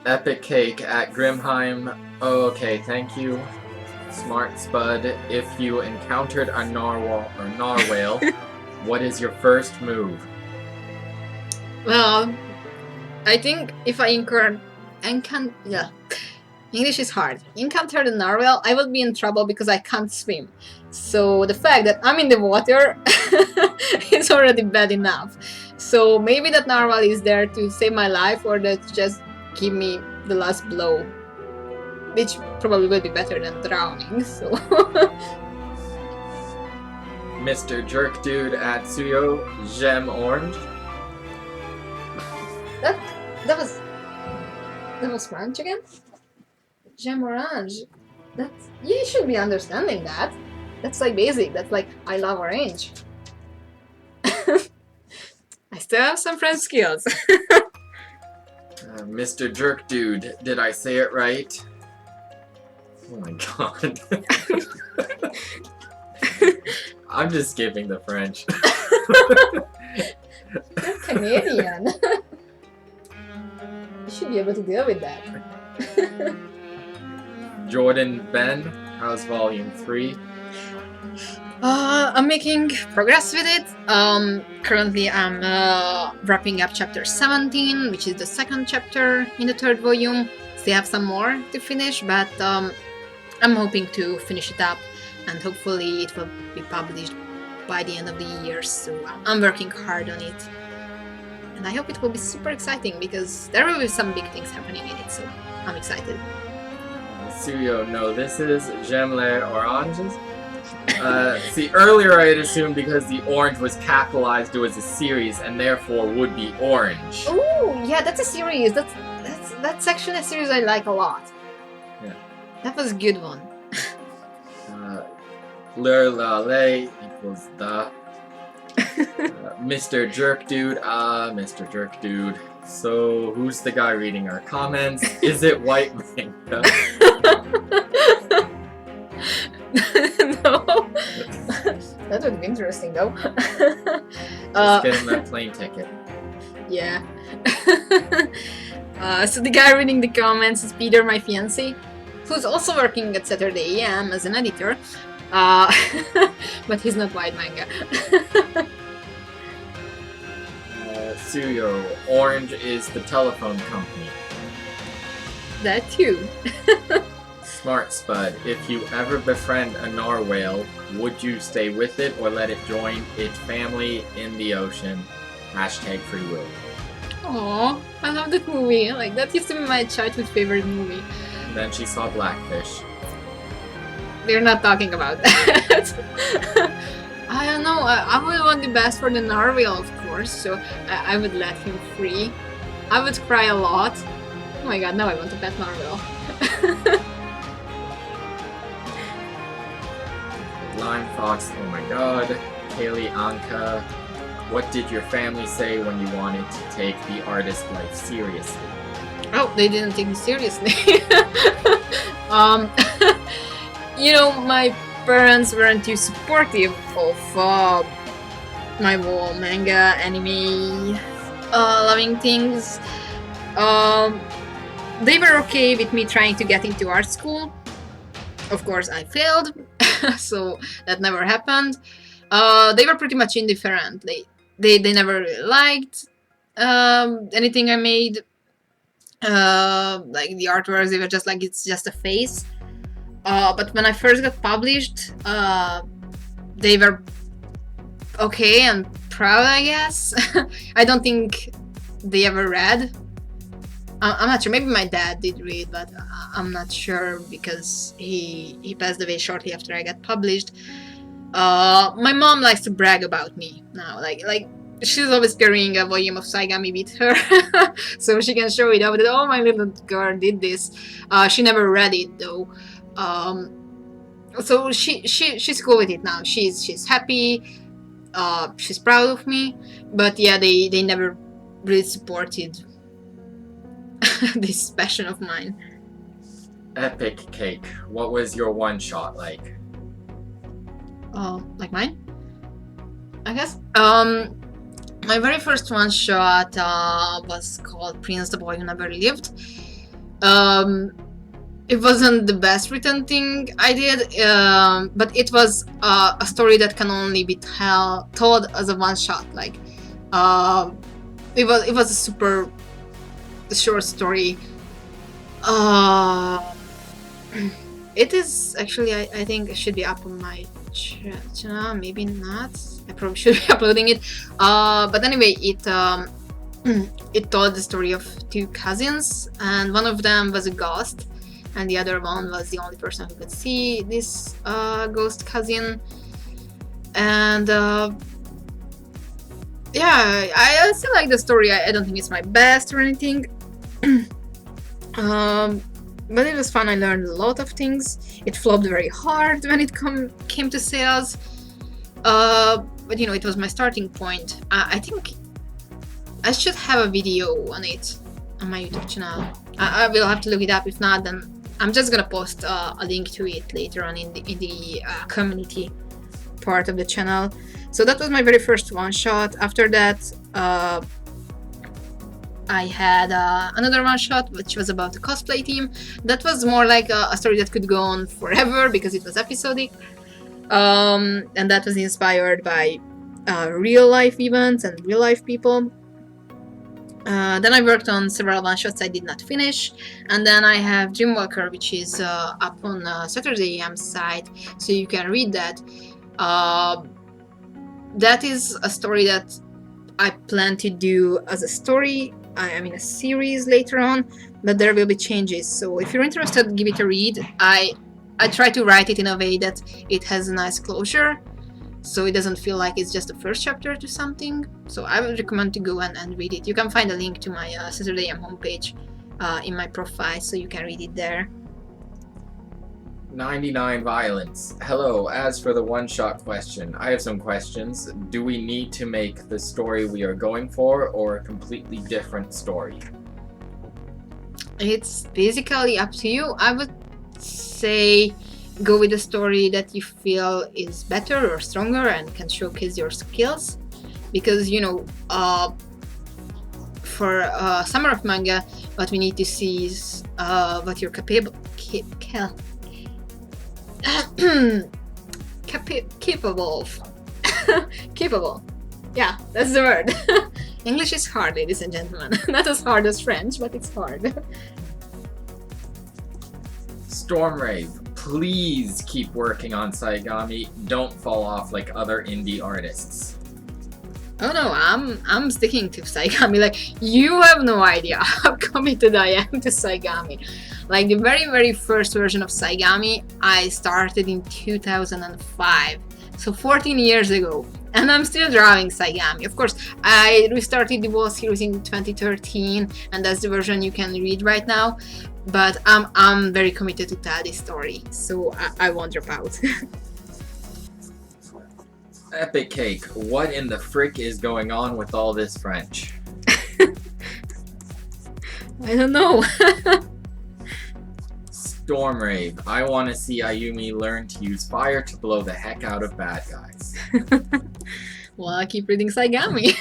Epic Cake at Grimheim. Oh, okay, thank you. Smart Spud. If you encountered a narwhale, what is your first move? Well, I think if I yeah. English is hard. Encounter the narwhal, I will be in trouble because I can't swim. So the fact that I'm in the water is already bad enough. So maybe that narwhal is there to save my life or to just give me the last blow. Which probably will be better than drowning, so... Mr. Jerk Dude at Suyo, Gem Orange. That was French again? Gem Orange. That's... You should be understanding that. That's like basic. That's like, I love orange. I still have some French skills. Mr. Jerk Dude, did I say it right? Oh my god. I'm just skipping the French. You're Canadian. You should be able to deal with that. Jordan Ben, how's volume 3? I'm making progress with it. Currently I'm wrapping up chapter 17, which is the second chapter in the third volume. Still have some more to finish, but I'm hoping to finish it up and hopefully it will be published by the end of the year, so I'm working hard on it. And I hope it will be super exciting because there will be some big things happening in it, so I'm excited. Suyo, no, this is Gemle Oranges. See, earlier I had assumed because the orange was capitalized it was a series and therefore would be orange. Oh, yeah, that's a series. That's actually a series I like a lot. Yeah. That was a good one. Le la le equals the. Mr. Jerk Dude, Mr. Jerk Dude. So, who's the guy reading our comments? Is it White Manga? No. That would be interesting though. Just get him that plane ticket. Yeah. So the guy reading the comments is Peter, my fiance, who's also working at Saturday AM as an editor, but he's not white manga. Suyo, Orange is the telephone company. That too. Smart Spud, if you ever befriend a narwhale, would you stay with it or let it join its family in the ocean? Hashtag free will. Aww, I love that movie. Like, that used to be my childhood favorite movie. And then she saw Blackfish. We're not talking about that. I don't know, I would want the best for the narwhal, of course, so I would let him free. I would cry a lot. Oh my god, now I want a pet narwhal. Lime Fox, oh my god. Kaylee Anka, what did your family say when you wanted to take the artist life seriously? Oh, they didn't take me seriously. You know, my parents weren't too supportive of my whole manga, anime, loving things. They were okay with me trying to get into art school. Of course, I failed, so that never happened. They were pretty much indifferent. They never really liked anything I made. Like the artworks, they were just like, it's just a face. But when I first got published, they were okay and proud, I guess. I don't think they ever read. I'm not sure, maybe my dad did read, but I'm not sure because he passed away shortly after I got published. My mom likes to brag about me now, like she's always carrying a volume of Saigami with her, so she can show it off that, oh, my little girl did this. She never read it though. So she's cool with it now. She's happy. She's proud of me. But yeah, they never really supported this passion of mine. Epic Cake, what was your one shot like? Like mine? I guess. My very first one shot was called Prince, the Boy Who Never Lived. It wasn't the best written thing I did, but it was a story that can only be told as a one shot. Like, it was a super short story. It is actually, I think it should be up on my channel, maybe not. I probably should be uploading it. But anyway, it told the story of two cousins, and one of them was a ghost, and the other one was the only person who could see this ghost cousin. And yeah, I still like the story. I don't think it's my best or anything. But it was fun. I learned a lot of things. It flopped very hard when it came to sales. But you know, it was my starting point. I think I should have a video on it on my YouTube channel. I will have to look it up. If not, then I'm just gonna post a link to it later on in the community part of the channel. So that was my very first one shot. After that, I had another one shot which was about the cosplay team. That was more like a story that could go on forever because it was episodic, and that was inspired by real life events and real life people. Then I worked on several one shots I did not finish, and then I have Dreamwalker, which is up on Saturday AM site, so you can read that. That is a story that I plan to do as a story, I mean a series later on, but there will be changes. So if you're interested, give it a read. I try to write it in a way that it has a nice closure, so it doesn't feel like it's just the first chapter to something. So I would recommend to go and read it. You can find a link to my Saturday AM homepage in my profile, so you can read it there. 99 Violence. Hello, as for the one-shot question, I have some questions. Do we need to make the story we are going for, or a completely different story? It's basically up to you. I would say go with a story that you feel is better or stronger and can showcase your skills. Because, you know, for Summer of Manga, what we need to see is what you're capable of. Capable. Yeah, that's the word. English is hard, ladies and gentlemen. Not as hard as French, but it's hard. Stormrave, please keep working on Saigami. Don't fall off like other indie artists. Oh no, I'm sticking to Saigami. Like, you have no idea how committed I am to Saigami. Like, the very first version of Saigami I started in 2005. So 14 years ago. And I'm still drawing Saigami. Of course, I restarted the Wall series in 2013, and that's the version you can read right now. But I'm very committed to tell this story, so I won't drop out. Epic Cake, what in the frick is going on with all this French? I don't know. Stormrave, I want to see Ayumi learn to use fire to blow the heck out of bad guys. Well, I keep reading Saigami.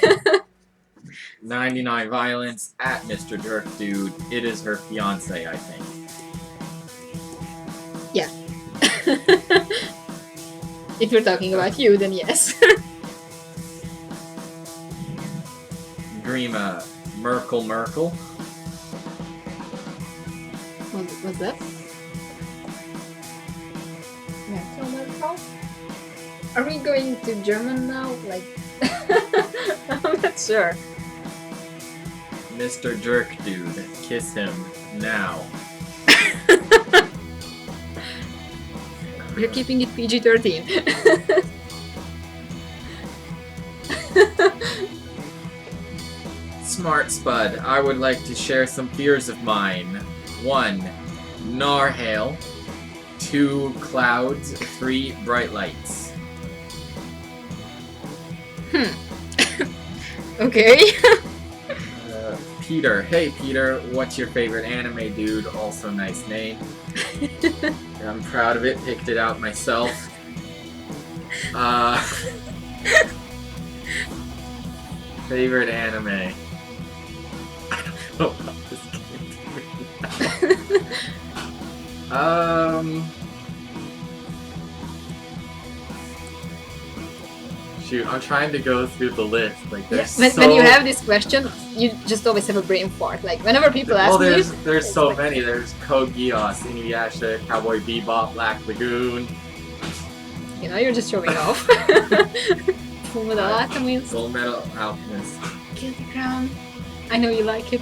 99 Violence at Mr. Jerk Dude. It is her fiance, I think. Yeah. If you're talking about you, then yes. Dreama, Merkel. What's that? Merkel? Are we going to German now? Like, I'm not sure. Mr. Jerk Dude, kiss him now. We're keeping it PG-13. Smart Spud, I would like to share some fears of mine. 1. Narwhale. 2. Clouds. 3. Bright lights. Okay. Peter. Hey Peter, what's your favorite anime, dude? Also nice name. I'm proud of it, picked it out myself. Favorite anime. I don't know about this game. Shoot, I'm trying to go through the list. Like, there's when you have this question, you just always have a brain fart. Like, whenever people ask me... there's so many. There's Code Geass, Inuyasha, Cowboy Bebop, Black Lagoon. You know, you're just showing off. Full Metal Alchemist. Full Metal Alchemist. Guilty Crown. I know you like it.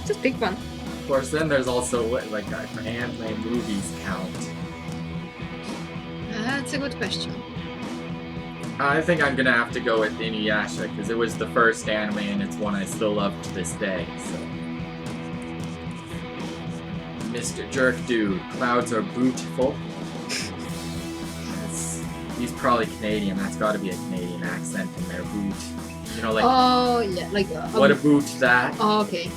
Just pick one. Of course, then there's also, like, anime movies count. That's a good question. I think I'm gonna have to go with Inuyasha, because it was the first anime and it's one I still love to this day, so... Mr. Jerk Dude, clouds are beautiful. He's probably Canadian, that's gotta be a Canadian accent in there, boot. You know, like... Oh, yeah, like... what a boot that. Oh, okay.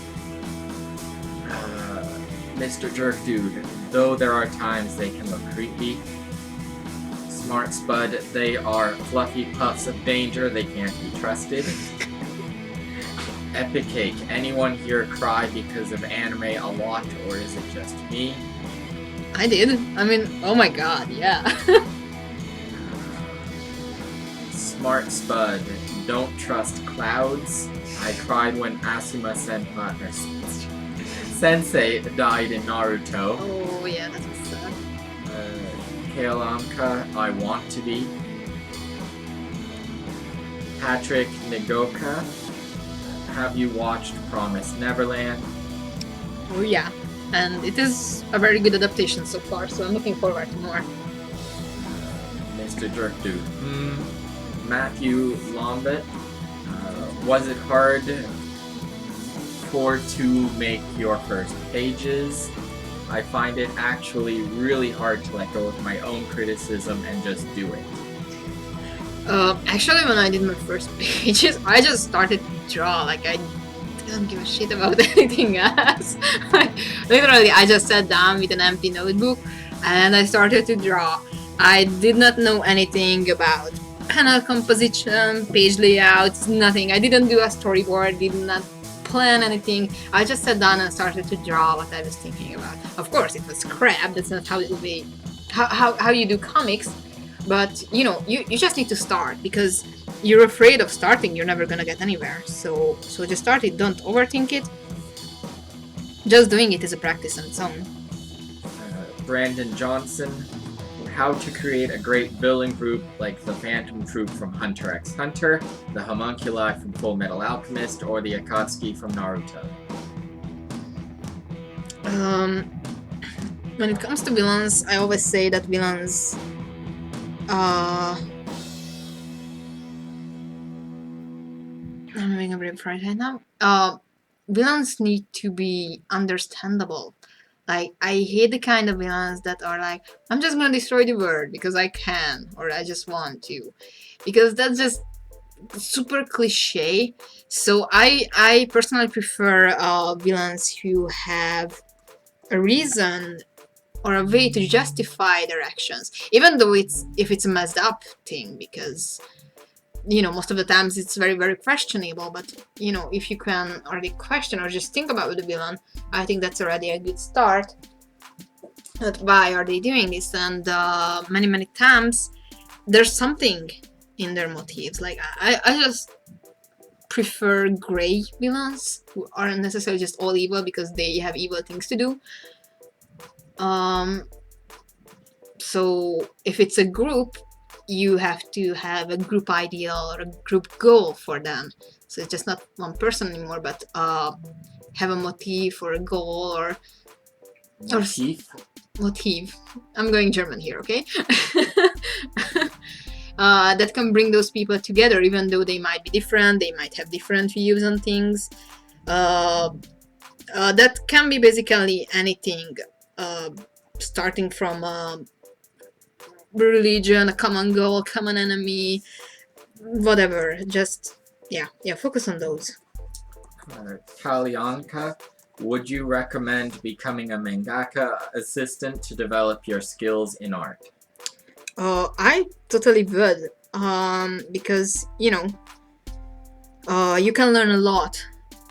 Mr. Jerk Dude, though there are times they can look creepy. Smart Spud, they are fluffy puffs of danger, they can't be trusted. Epic Cake, anyone here cry because of anime a lot, or is it just me? I did. I mean, oh my god, yeah. Smart Spud, don't trust clouds. I cried when Asuma Sensei died in Naruto. Oh yeah, that was sad. Kaelamka, I want to be. Patrick Nigoka, have you watched Promised Neverland? Oh yeah, and it is a very good adaptation so far, so I'm looking forward to more. Mr. Jerk Dude. Matthew Lombett, was it hard to make your first pages? I find it actually really hard to let go of my own criticism and just do it. Actually, when I did my first pages, I just started to draw. Like, I didn't give a shit about anything else. Literally, I just sat down with an empty notebook and I started to draw. I did not know anything about panel composition, page layouts, nothing. I didn't do a storyboard, did not plan anything. I just sat down and started to draw what I was thinking about. Of course, it was crap. That's not how it would be, how you do comics. But you know, you just need to start, because you're afraid of starting. You're never gonna get anywhere. So just start it. Don't overthink it. Just doing it is a practice on its own. Brandon Johnson, how to create a great villain group like the Phantom Troop from Hunter x Hunter, the Homunculi from Full Metal Alchemist, or the Akatsuki from Naruto. When it comes to villains, I always say that villains I'm having a brain fart right now. Villains need to be understandable. Like, I hate the kind of villains that are like, I'm just gonna destroy the world because I can, or I just want to. Because that's just super cliche. So I personally prefer villains who have a reason or a way to justify their actions. Even though if it's a messed up thing, because you know, most of the times it's very, very questionable, but you know, if you can already question or just think about the villain, I think that's already a good start. But why are they doing this? And many times there's something in their motives. Like, I just prefer gray villains who aren't necessarily just all evil because they have evil things to do. So if it's a group, you have to have a group ideal or a group goal for them. So it's just not one person anymore, but have a motif or a goal or motif. I'm going German here, okay? That can bring those people together, even though they might be different, they might have different views on things. That can be basically anything, starting from religion, a common goal, common enemy, whatever. Just yeah, focus on those. Kalyanka, would you recommend becoming a mangaka assistant to develop your skills in art? I totally would, because you know, you can learn a lot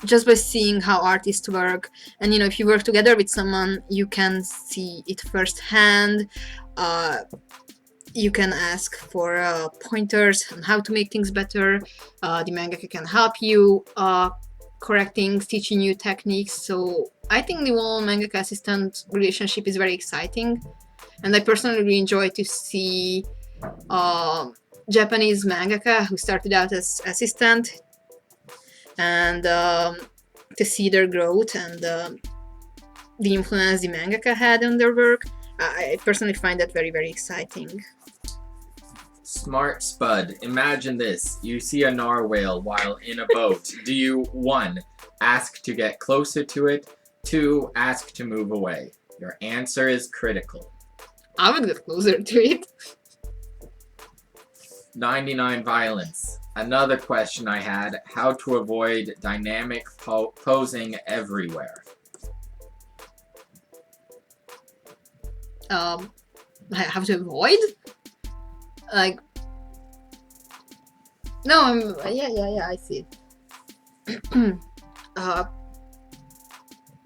just by seeing how artists work, and you know, if you work together with someone, you can see it firsthand. You can ask for pointers on how to make things better. The mangaka can help you correct things, teaching you techniques. So I think the whole mangaka assistant relationship is very exciting, and I personally really enjoy to see Japanese mangaka who started out as assistant, and to see their growth and the influence the mangaka had on their work. I personally find that very, very exciting. Smart Spud, imagine this. You see a narwhal while in a boat. Do you, 1, ask to get closer to it, 2, ask to move away? Your answer is critical. I would get closer to it. 99 Violence. Another question I had, how to avoid dynamic posing everywhere? How to avoid? Like, no, yeah, I see it.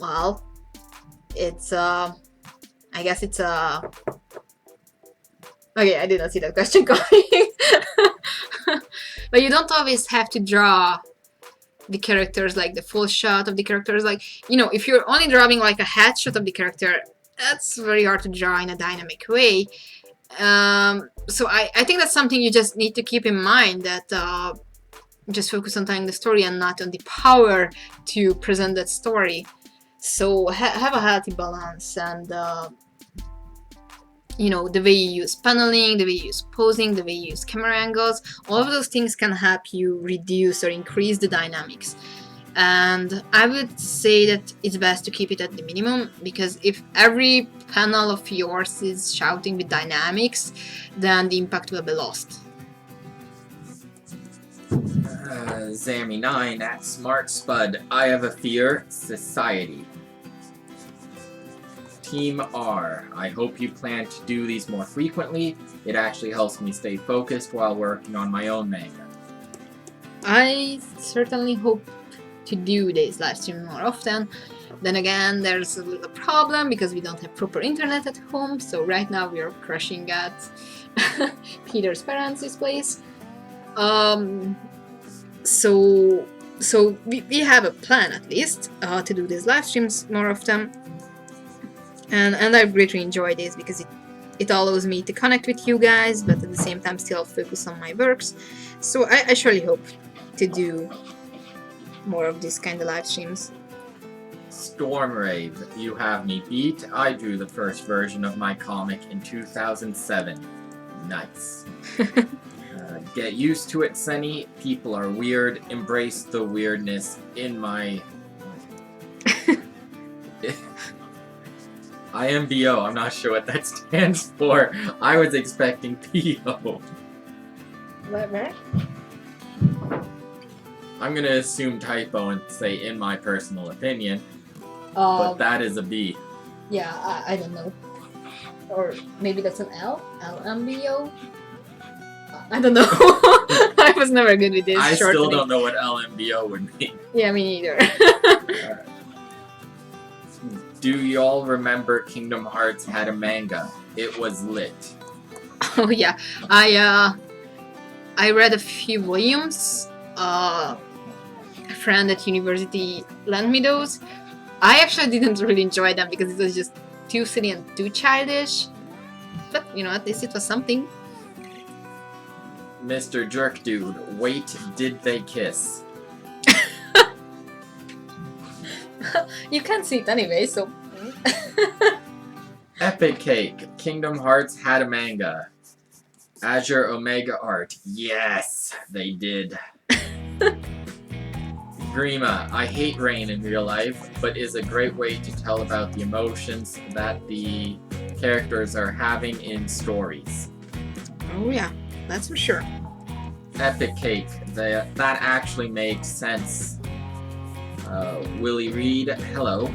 Well, it's, I guess it's, okay, I did not see that question coming. But you don't always have to draw the characters, like the full shot of the characters. Like, you know, if you're only drawing like a headshot of the character, that's very hard to draw in a dynamic way. So I think that's something you just need to keep in mind, that just focus on telling the story and not on the power to present that story. So have a healthy balance, and you know, the way you use paneling, the way you use posing, the way you use camera angles, all of those things can help you reduce or increase the dynamics. And I would say that it's best to keep it at the minimum, because if every panel of yours is shouting with dynamics, then the impact will be lost. Zammy9 at Smart Spud, I have a fear, society. Team R, I hope you plan to do these more frequently. It actually helps me stay focused while working on my own manga. I certainly hope to do this live stream more often. Then again, there's a little problem because we don't have proper internet at home, so right now we are crashing at Peter's parents' place. So we have a plan at least to do these live streams more often, and I greatly enjoy this because it allows me to connect with you guys, but at the same time still focus on my works. So I surely hope to do more of these kind of live streams. Stormrave, you have me beat. I drew the first version of my comic in 2007. Nice. Get used to it, Sunny. People are weird. Embrace the weirdness in my... IMBO, I'm not sure what that stands for. I was expecting PO. Where? I'm gonna assume typo and say in my personal opinion, but that is a B. Yeah, I don't know. Or maybe that's an L? LMBO? I don't know. I was never good with this. I still don't know what LMBO would mean. Yeah, me neither. Do y'all remember Kingdom Hearts had a manga? It was lit. Oh yeah, I read a few volumes. A friend at university lent me those. I actually didn't really enjoy them because it was just too silly and too childish. But you know, at least it was something. Mr. Jerk Dude, wait, did they kiss? You can't see it anyway, so. Epic Cake, Kingdom Hearts had a manga. Azure Omega Art, yes, they did. Grima, I hate rain in real life, but is a great way to tell about the emotions that the characters are having in stories. Oh yeah, that's for sure. Epic Cake, that actually makes sense. Willie Reed, hello.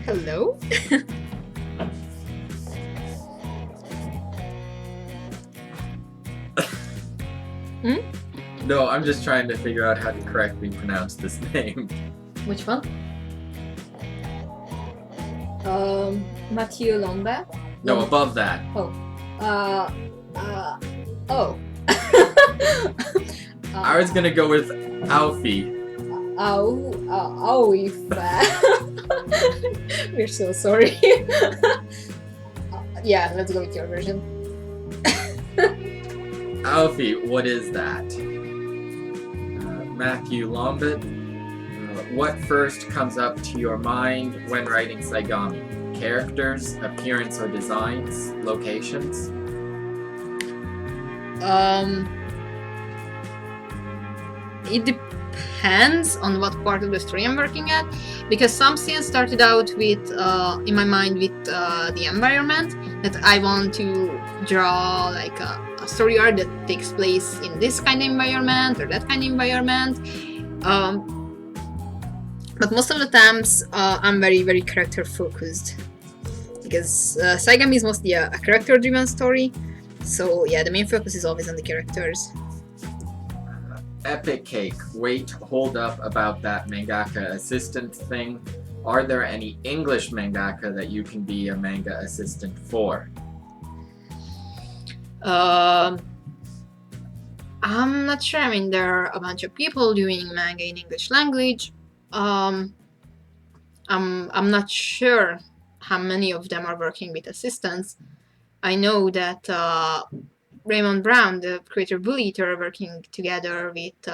Hello? No, I'm just trying to figure out how to correctly pronounce this name. Which one? Mathieu Lombard? No, above that. Oh. Oh. I was gonna go with Alfie. We're so sorry. Yeah, let's go with your version. Alfie, what is that? Matthew Lombard, what first comes up to your mind when writing Saigon? Characters, appearance or designs, locations? It depends on what part of the story I'm working at, because some scenes started out with, in my mind, with the environment, that I want to draw like a story arc that takes place in this kind of environment or that kind of environment. But most of the times I'm very, very character focused, because Saigon is mostly a character driven story. So yeah, the main focus is always on the characters. Epic Cake, wait, hold up about that mangaka assistant thing. Are there any English mangaka that you can be a manga assistant for? I'm not sure. I mean, there are a bunch of people doing manga in English language. I'm not sure how many of them are working with assistants. I know that Raymond Brown, the creator of Bully Eater, are working together with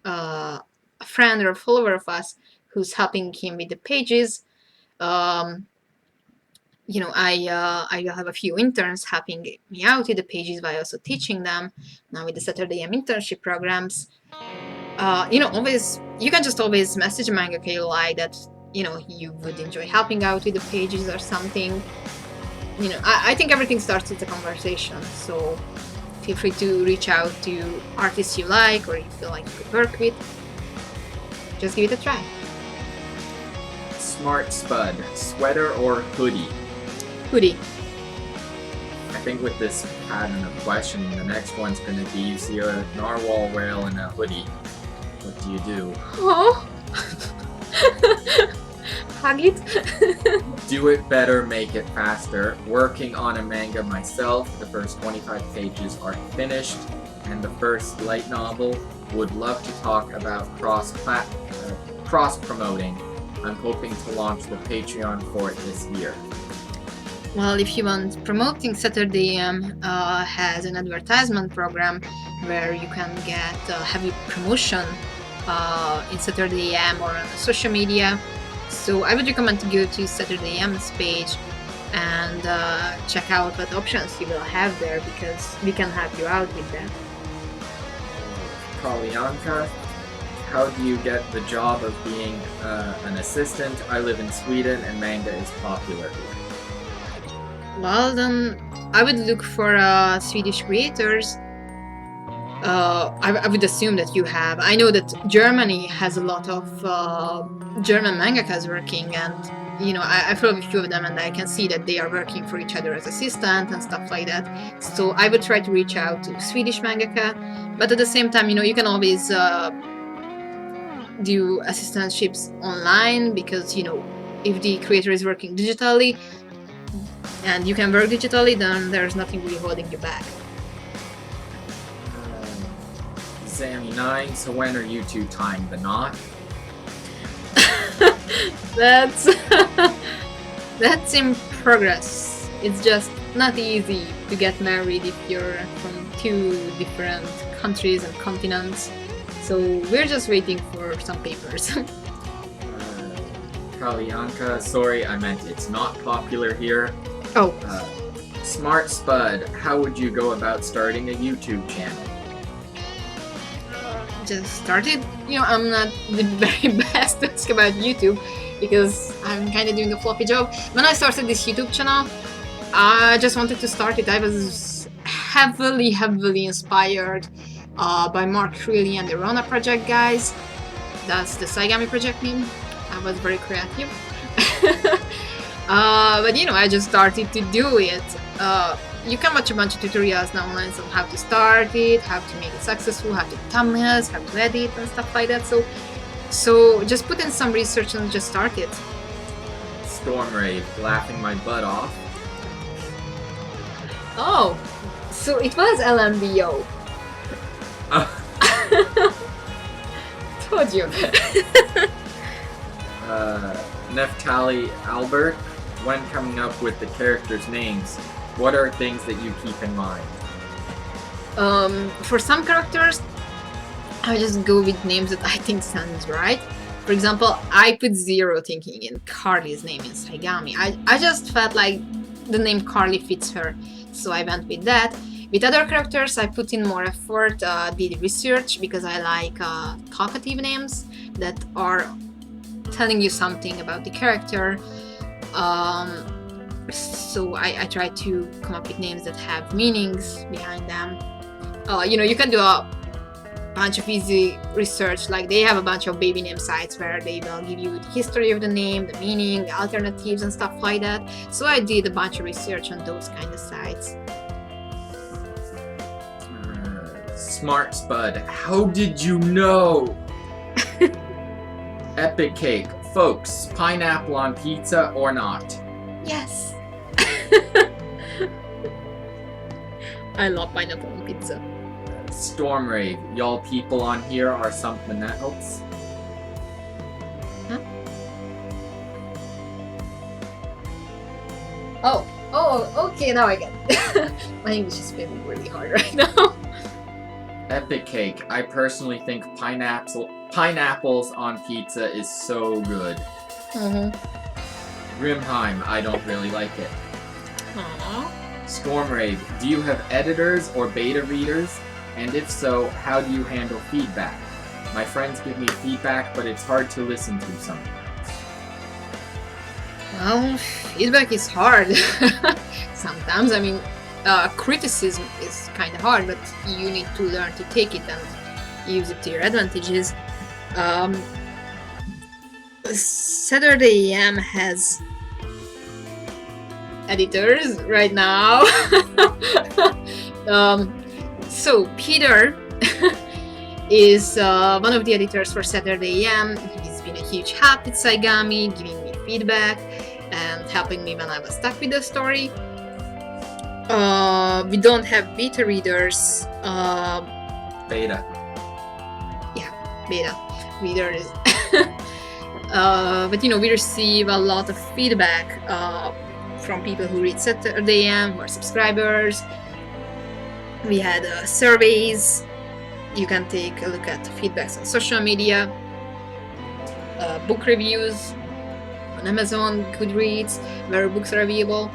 a friend or a follower of us who's helping him with the pages. You know, I have a few interns helping me out with the pages while also teaching them now with the Saturday AM internship programs. You know, always, you can just always message a mangaka you like that, you know, you would enjoy helping out with the pages or something. You know, I think everything starts with a conversation, so feel free to reach out to artists you like or you feel like you could work with. Just give it a try. Smart Spud, sweater or hoodie? Hoodie. I think with this pattern of questioning, the next one's gonna be you see a narwhal whale in a hoodie. What do you do? Oh. Hug it. Do it better, make it faster. Working on a manga myself. The first 25 pages are finished, and the first light novel. Would love to talk about cross-promoting. I'm hoping to launch the Patreon for it this year. Well, if you want, Promoting Saturday has an advertisement program where you can get heavy promotion in Saturday AM or on social media. So I would recommend to go to Saturday AM's page and check out what options you will have there, because we can help you out with that. Kalyanka, how do you get the job of being an assistant? I live in Sweden and manga is popular here. Well, then I would look for Swedish creators. I would assume that you have. I know that Germany has a lot of German mangakas working, and you know, I follow a few of them, and I can see that they are working for each other as assistant and stuff like that. So I would try to reach out to Swedish mangaka, but at the same time, you know, you can always do assistantships online, because you know, if the creator is working digitally and you can work digitally, then there's nothing really holding you back. Sammy9, so when are you two tying the knot? That's that's in progress. It's just not easy to get married if you're from two different countries and continents. So we're just waiting for some papers. Kalyanka, sorry, I meant it's not popular here. Oh. Smart Spud, how would you go about starting a YouTube channel? Just started. You know, I'm not the very best to ask about YouTube because I'm kind of doing a floppy job. When I started this YouTube channel, I just wanted to start it. I was heavily inspired by Mark Creeley and the Rona Project guys. That's the Saigon project name. I was very creative. But you know, I just started to do it. You can watch a bunch of tutorials now online on how to start it, how to make it successful, how to thumbnails, how to edit and stuff like that. So just put in some research and just start it. Stormrave, laughing my butt off. Oh, so it was LMBO. Told you. Neftali Albert, when coming up with the characters' names, what are things that you keep in mind? For some characters, I just go with names that I think sounds right. For example, I put zero thinking in Carly's name in Saigami. I just felt like the name Carly fits her, so I went with that. With other characters, I put in more effort, did research, because I like talkative names that are telling you something about the character. So I try to come up with names that have meanings behind them. You know, you can do a bunch of easy research, like they have a bunch of baby name sites where they will give you the history of the name, the meaning, the alternatives and stuff like that. So I did a bunch of research on those kind of sites. Smart Spud, how did you know? Epic Cake, folks, pineapple on pizza or not? Yes. I love pineapple on pizza. Stormrave, y'all people on here are something else. Huh? Oh, okay, now I get it. My English is feeling really hard right now. Epic Cake, I personally think pineapples on pizza is so good. Grimheim, I don't really like it. Aww. Stormrave, do you have editors or beta readers? And if so, how do you handle feedback? My friends give me feedback, but it's hard to listen to sometimes. Well, feedback is hard. Sometimes, I mean, criticism is kind of hard, but you need to learn to take it and use it to your advantages. Saturday AM has editors right now. So Peter is one of the editors for Saturday AM. He's been a huge help with Saigami, giving me feedback and helping me when I was stuck with the story. We don't have beta readers. Beta. Yeah, beta readers. But we receive a lot of feedback from people who read Saturday AM, who are subscribers. We had surveys. You can take a look at feedbacks on social media, book reviews on Amazon, Goodreads, where books are available.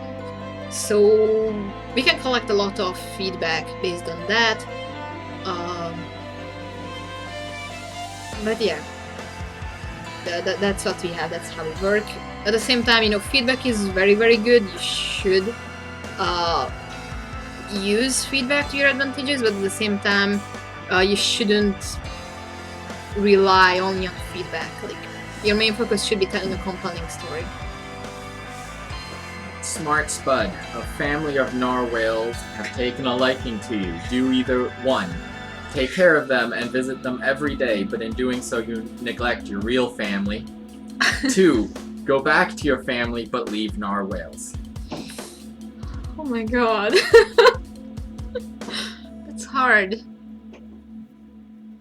So we can collect a lot of feedback based on that. But yeah, that's what we have. That's how we work. At the same time, feedback is very, very good. You should use feedback to your advantages, but at the same time, you shouldn't rely only on feedback. Like, your main focus should be telling a compelling story. Smart Spud, a family of narwhales have taken a liking to you. Do either one. Take care of them and visit them every day, but in doing so you neglect your real family. 2. Go back to your family, but leave narwhals. Oh my god. That's hard.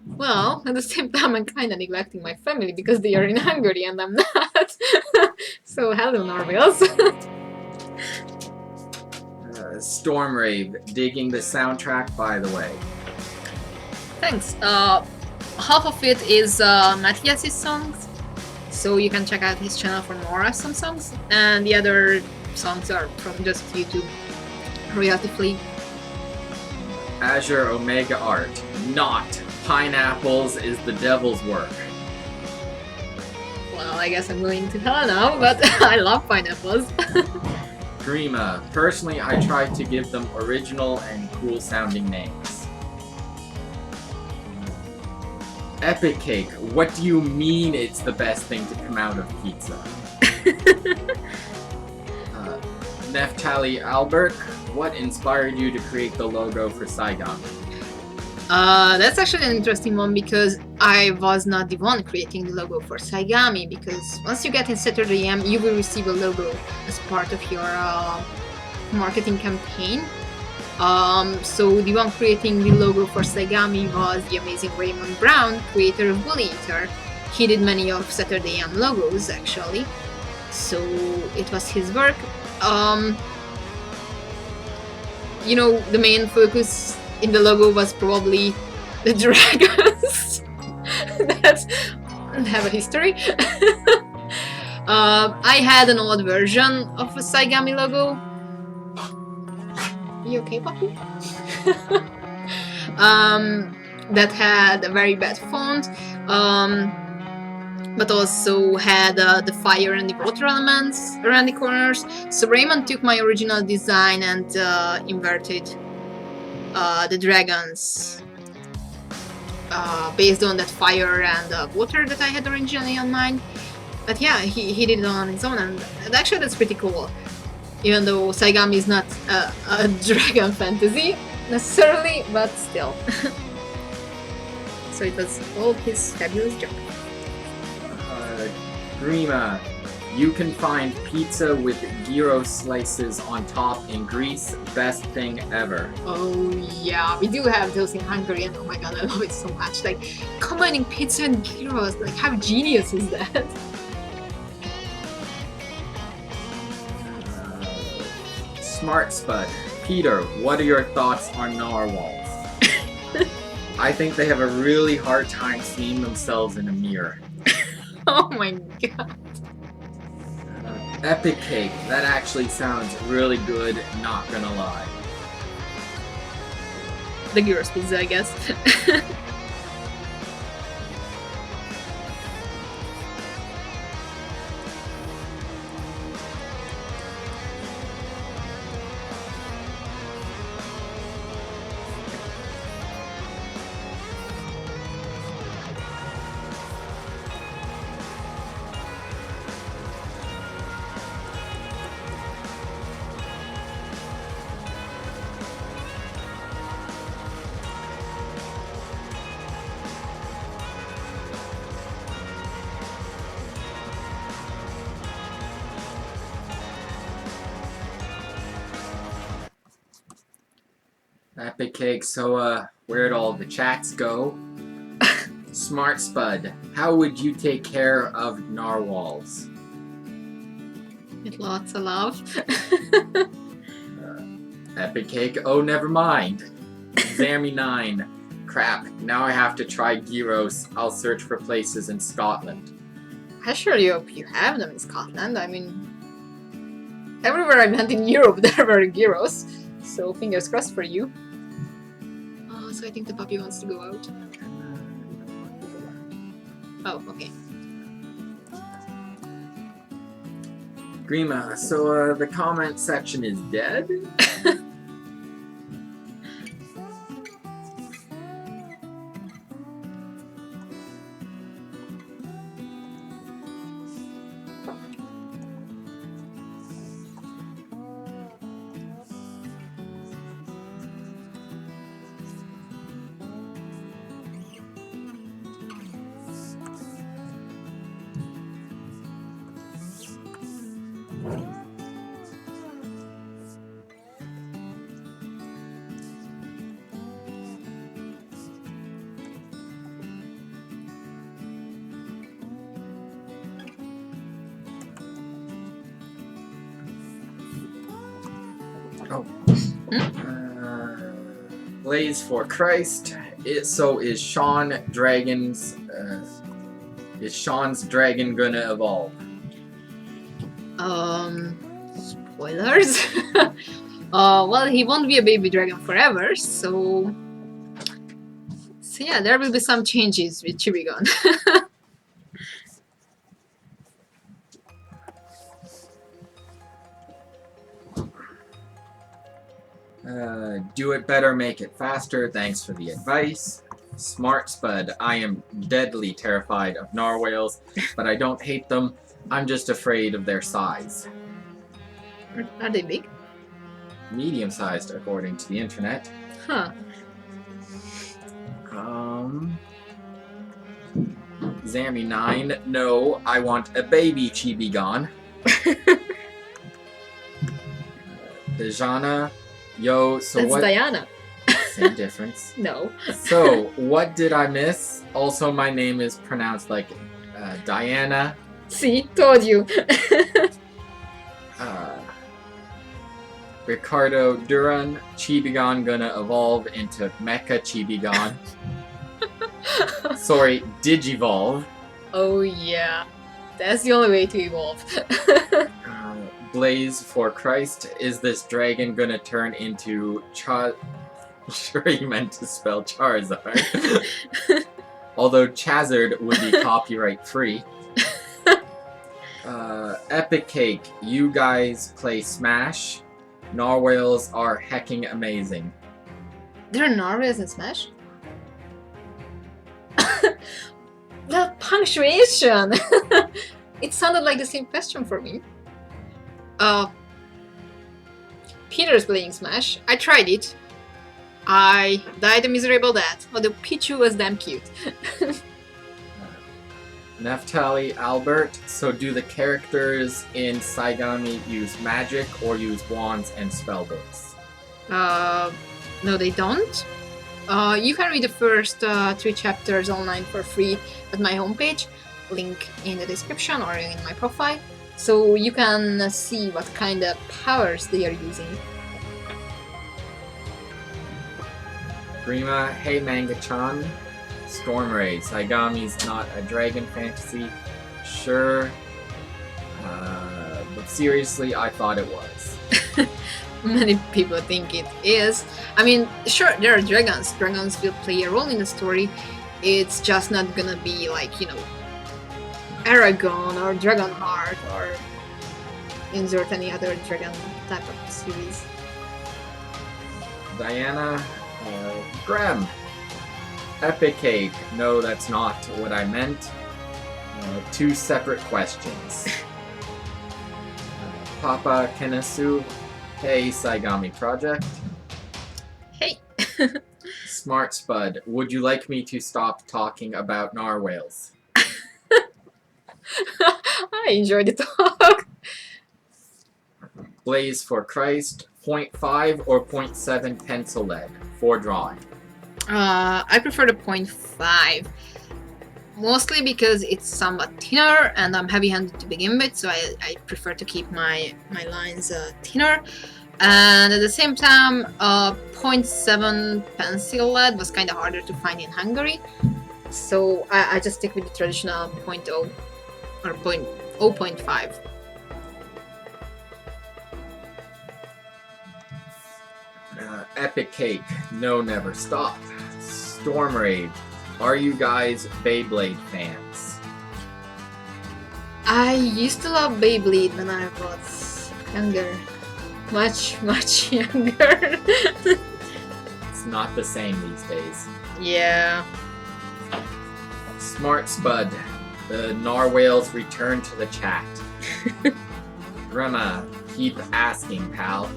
Well, at the same time, I'm kind of neglecting my family because they are in Hungary and I'm not. So, hello, narwhals. Stormrave, digging the soundtrack, by the way. Thanks. Half of it is Matthias's songs, so you can check out his channel for more awesome songs, and the other songs are from just YouTube, relatively. Azure Omega Art, not pineapples is the devil's work. Well, I guess I'm going to hell now, but I love pineapples. Grima, personally I tried to give them original and cool sounding names. Epic Cake, what do you mean it's the best thing to come out of pizza? Neftali Albert, what inspired you to create the logo for Saigon? That's actually an interesting one because I was not the one creating the logo for Saigami, because once you get in Saturday AM, you will receive a logo as part of your marketing campaign. So the one creating the logo for Saigami was the amazing Raymond Brown, creator of Bully Eater. He did many of Saturday AM logos actually, so it was his work. The main focus in the logo was probably the dragons that have a history. I had an old version of a Saigami logo. You okay, puppy? That had a very bad font, but also had the fire and the water elements around the corners. So Raymond took my original design and inverted the dragons based on that fire and water that I had originally on mine. But yeah, he did it on his own, and actually that's pretty cool. Even though Saigami is not a dragon fantasy necessarily, but still. So it was all his fabulous job. Grima, you can find pizza with gyro slices on top in Greece. Best thing ever. Oh yeah, we do have those in Hungary, and oh my god, I love it so much. Like, combining pizza and gyros, like, how genius is that? Smart Spud, Peter, what are your thoughts on narwhals? I think they have a really hard time seeing themselves in a mirror. Oh my god. Epic Cake, that actually sounds really good, not gonna lie. The gyros pizza, I guess. Epic Cake, so where'd all the chats go? Smart Spud, how would you take care of narwhals? With lots of love. Epic Cake, oh never mind. Zammy9, crap, now I have to try gyros. I'll search for places in Scotland. I surely hope you have them in Scotland. I mean, everywhere I went in Europe there were gyros, so fingers crossed for you. Oh, so I think the puppy wants to go out. Oh, okay. Grima, so the comment section is dead? Oh. Blaze for Christ. Is Sean's dragon gonna evolve? Spoilers? Well, he won't be a baby dragon forever, so yeah, there will be some changes with Chibigon. Do it better, make it faster. Thanks for the advice. Smart Spud, I am deadly terrified of narwhals, but I don't hate them. I'm just afraid of their size. Are they big? Medium-sized, according to the internet. Huh. Zammy9, no, I want a baby Chibigon. Dejana, yo, so That's what? Diana. Same difference. No. So, what did I miss? Also, my name is pronounced like Diana. See, told you. Ricardo Duran, Chibigon gonna evolve into Mecha Chibigon. Sorry, Digivolve. Oh yeah, that's the only way to evolve. Blaze for Christ, is this dragon gonna turn into Sure, you meant to spell Charizard. Although Chazard would be copyright free. Epic Cake, you guys play Smash. Narwhales are hecking amazing. There are Narwhales in Smash? The punctuation! It sounded like the same question for me. Peter's playing Smash. I tried it. I died a miserable death, although Pichu was damn cute. Neftali Albert, so do the characters in Saigon use magic or use wands and spellbooks? No, they don't. You can read the first 3 chapters online for free at my homepage, link in the description or in my profile, so you can see what kind of powers they are using. Grima, hey Manga-chan. Storm Raid, Saigami's not a dragon fantasy. Sure. But seriously, I thought it was. Many people think it is. I mean, sure, there are dragons. Dragons will play a role in the story. It's just not gonna be like, you know, Aragon or Dragonheart or insert any other dragon type of series. Diana, Graham. Epic Cake. No, that's not what I meant. 2 separate questions. Papa Kenesu. Hey, Saigami Project. Hey! Smart Spud. Would you like me to stop talking about narwhales? I enjoyed the talk. Blaze for Christ. 0.5 or 0.7 pencil lead for drawing? I prefer the 0.5. Mostly because it's somewhat thinner and I'm heavy-handed to begin with, so I prefer to keep my lines thinner. And at the same time, 0.7 pencil lead was kind of harder to find in Hungary, so I just stick with the traditional 0.0 or 0.5. Epic Cake, no, never stop. Storm Rage, are you guys Beyblade fans? I used to love Beyblade when I was younger. Much younger. It's not the same these days. Yeah. Smart Spud, the Narwhales return to the chat. Grandma, keep asking, pal.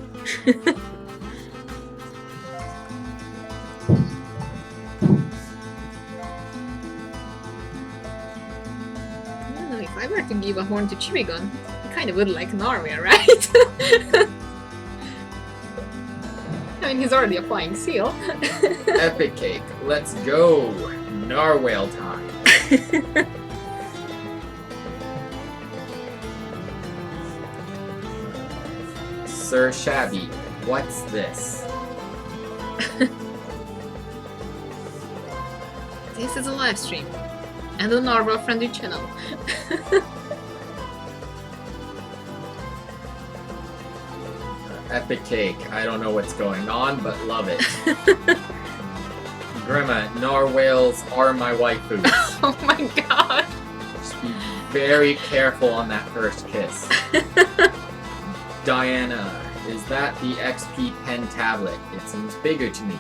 If I were to give a horn to Chibigon, he kind of would like Narwhal, right? I mean, he's already a flying seal. Epic Cake, let's go! Narwhal time! Sir Shabby, what's this? This is a live stream. And a Narwhal friendly channel. Epic Cake, I don't know what's going on, but love it. Grandma, Narwhals are my waifus. Oh my god. Just be very careful on that first kiss. Diana, is that the XP pen tablet? It seems bigger to me.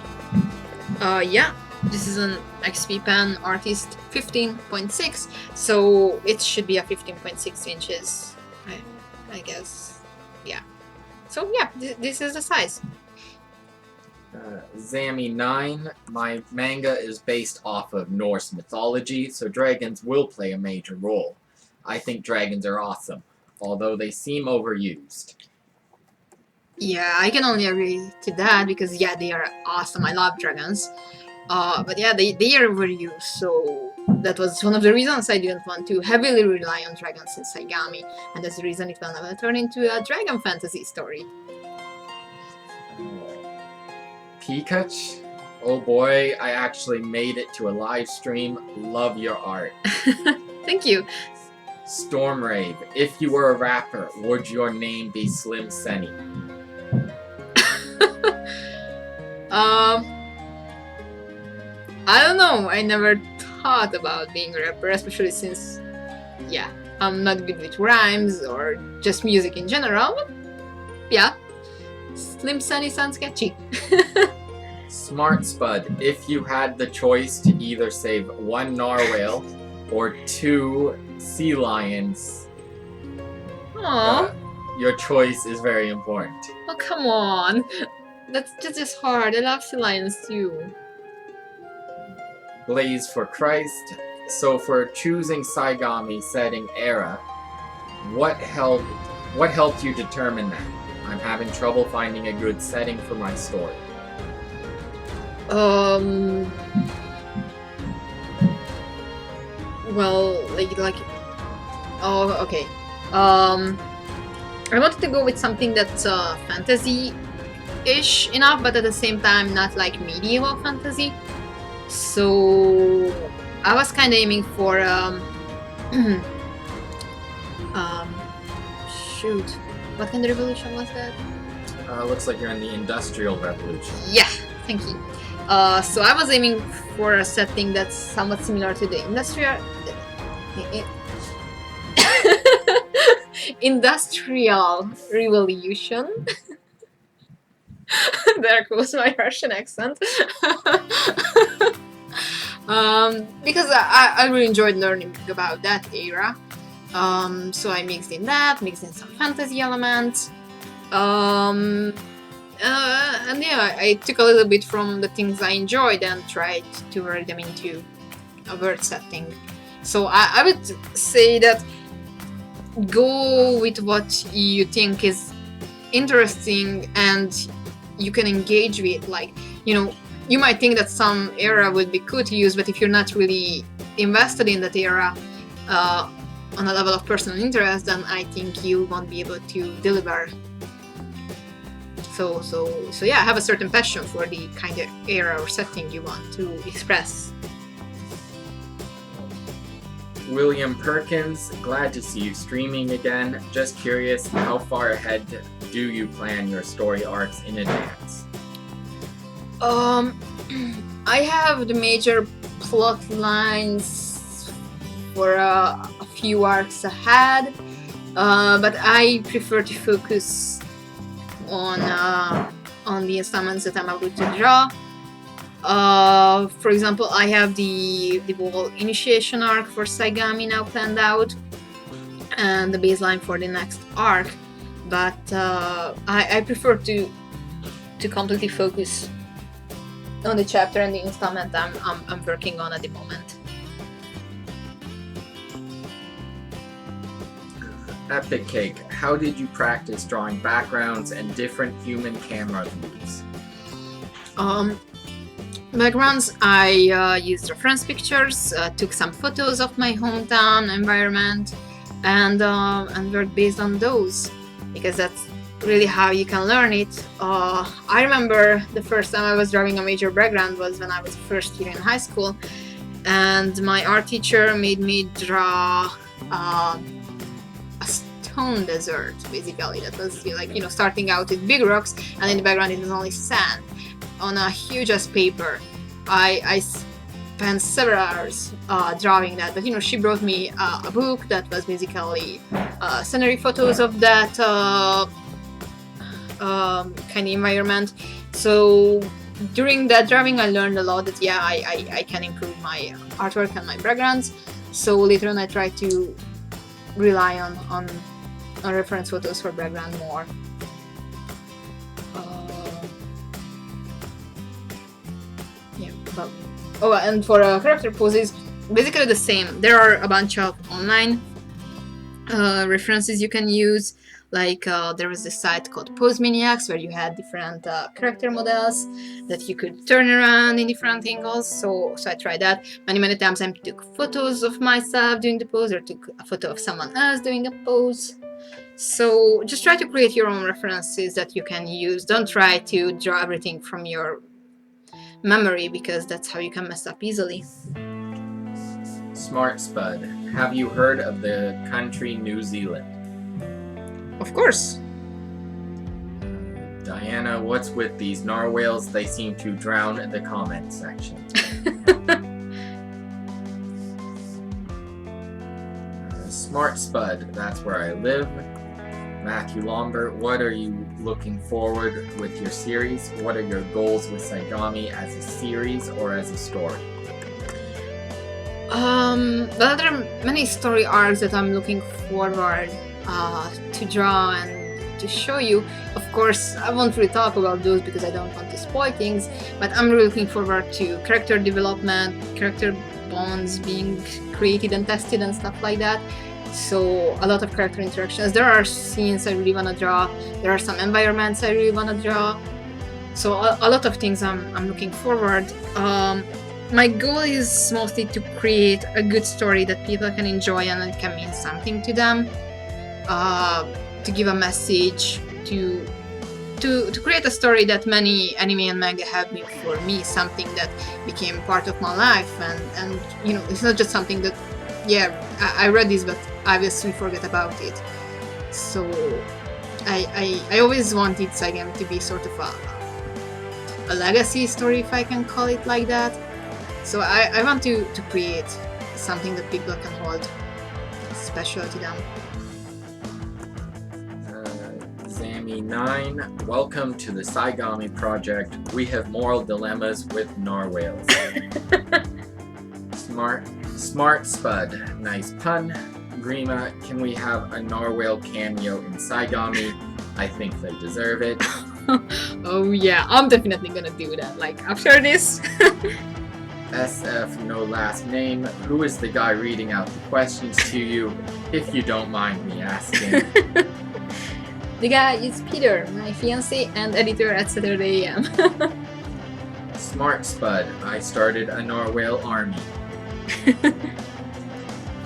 Yeah. This is an XP Pen Artist 15.6, so it should be a 15.6 inches, I guess. Yeah. So yeah, this is the size. Zammy9, my manga is based off of Norse mythology, so dragons will play a major role. I think dragons are awesome, although they seem overused. Yeah, I can only agree to that because yeah, they are awesome. I love dragons. But yeah, they are overused, so that was one of the reasons I didn't want to heavily rely on dragons in Saigami, and that's the reason it will never turn into a dragon fantasy story. Pikachu? Oh boy, I actually made it to a live stream. Love your art. Thank you. Storm Rave, if you were a rapper, would your name be Slim Senny? I don't know, I never thought about being a rapper, especially since, yeah, I'm not good with rhymes or just music in general, but yeah, Slim Sunny sounds catchy. Smart Spud, if you had the choice to either save 1 narwhal or 2 sea lions, Aww. Your choice is very important. Oh, come on. That's just hard. I love sea lions too. Blaze for Christ. So for choosing Saigami setting era, what helped you determine that? I'm having trouble finding a good setting for my story. Well, like oh, okay. I wanted to go with something that's fantasy-ish enough, but at the same time not like medieval fantasy. So I was kind of aiming for shoot, what kind of revolution was that? Looks like you're in the Industrial Revolution. Yeah, thank you. So I was aiming for a setting that's somewhat similar to the Industrial Revolution. There goes my Russian accent. Because I really enjoyed learning about that era. So I mixed in some fantasy elements. And yeah, I took a little bit from the things I enjoyed and tried to work them into a world setting. So I would say that go with what you think is interesting and you can engage with. Like, you know, you might think that some era would be cool to use, but if you're not really invested in that era on a level of personal interest, then I think you won't be able to deliver. So yeah, have a certain passion for the kind of era or setting you want to express. William Perkins, glad to see you streaming again. Just curious, how far ahead do you plan your story arcs in advance? I have the major plot lines for a few arcs ahead, but I prefer to focus on the installments that I'm able to draw. For example, I have the whole initiation arc for Saigon now planned out, and the baseline for the next arc. But I prefer to completely focus on the chapter and the installment I'm working on at the moment. Epic Cake, how did you practice drawing backgrounds and different human camera views? Backgrounds, I used reference pictures, took some photos of my hometown environment, and worked based on those, because that's really how you can learn it. I remember the first time I was drawing a major background was when I was first year in high school, and my art teacher made me draw a stone desert, basically. That was like, you know, starting out with big rocks, and in the background it was only sand on a huge ass paper. I spent several hours drawing that, but you know, she brought me a book that was basically scenery photos of that kind of environment. So during that drawing I learned a lot that yeah, I can improve my artwork and my backgrounds. So later on I tried to rely on reference photos for background more. Oh, and for character poses, basically the same. There are a bunch of online references you can use. Like there was this site called Pose Maniacs where you had different character models that you could turn around in different angles. So I tried that. Many times I took photos of myself doing the pose, or took a photo of someone else doing a pose. So just try to create your own references that you can use. Don't try to draw everything from your memory, because that's how you can mess up easily. Smart Spud, have you heard of the country New Zealand? Of course. Diana, what's with these narwhals? They seem to drown in the comment section. Smart Spud, that's where I live. Matthew Lombard, what are you looking forward with your series? What are your goals with Saigami as a series or as a story? There are many story arcs that I'm looking forward to draw and to show you. Of course, I won't really talk about those because I don't want to spoil things, but I'm really looking forward to character development, character bonds being created and tested and stuff like that. So a lot of character interactions. There are scenes I really want to draw. There are some environments I really want to draw. So a lot of things I'm looking forward. My goal is mostly to create a good story that people can enjoy and it can mean something to them. To give a message, to create a story that many anime and manga have been for me, something that became part of my life, and you know, it's not just something that, yeah, I read this but I will soon forget about it. So I always wanted Saigon to be sort of a legacy story, if I can call it like that. So I want to create something that people can hold special to them. Zami9, welcome to the Saigami project. We have moral dilemmas with narwhales. Smart Spud, nice pun. Grima, can we have a narwhale cameo in Saigami? I think they deserve it. Oh yeah, I'm definitely gonna do that, like after this. SF, no last name. Who is the guy reading out the questions to you, if you don't mind me asking? The guy is Peter, my fiance and editor at Saturday AM. Smart Spud, I started a Narwhale army.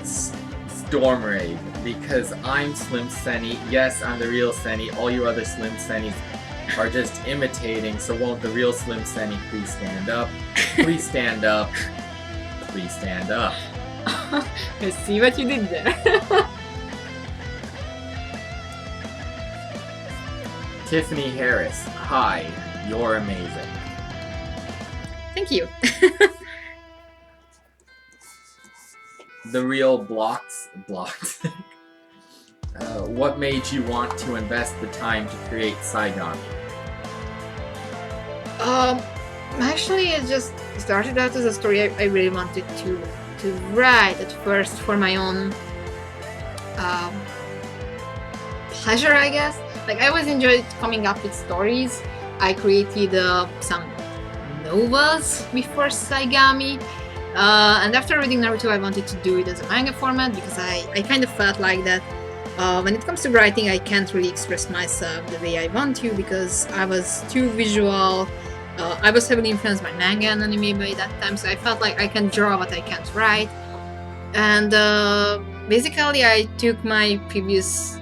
Stormrave, because I'm Slim Senny. Yes, I'm the real Senny. All you other Slim Sennys are just imitating, so won't the real Slim Senny please stand up? Please stand up. Please stand up. Let's see what you did there. Tiffany Harris, hi, you're amazing. Thank you. The real blocks. What made you want to invest the time to create Saigon? Actually, it just started out as a story I really wanted to write at first for my own pleasure, I guess. Like, I always enjoyed coming up with stories. I created some novels before Saigami. And after reading Naruto, I wanted to do it as a manga format because I kind of felt like that when it comes to writing, I can't really express myself the way I want to because I was too visual. I was heavily influenced by manga and anime by that time, so I felt like I can draw what I can't write. And basically, I took my previous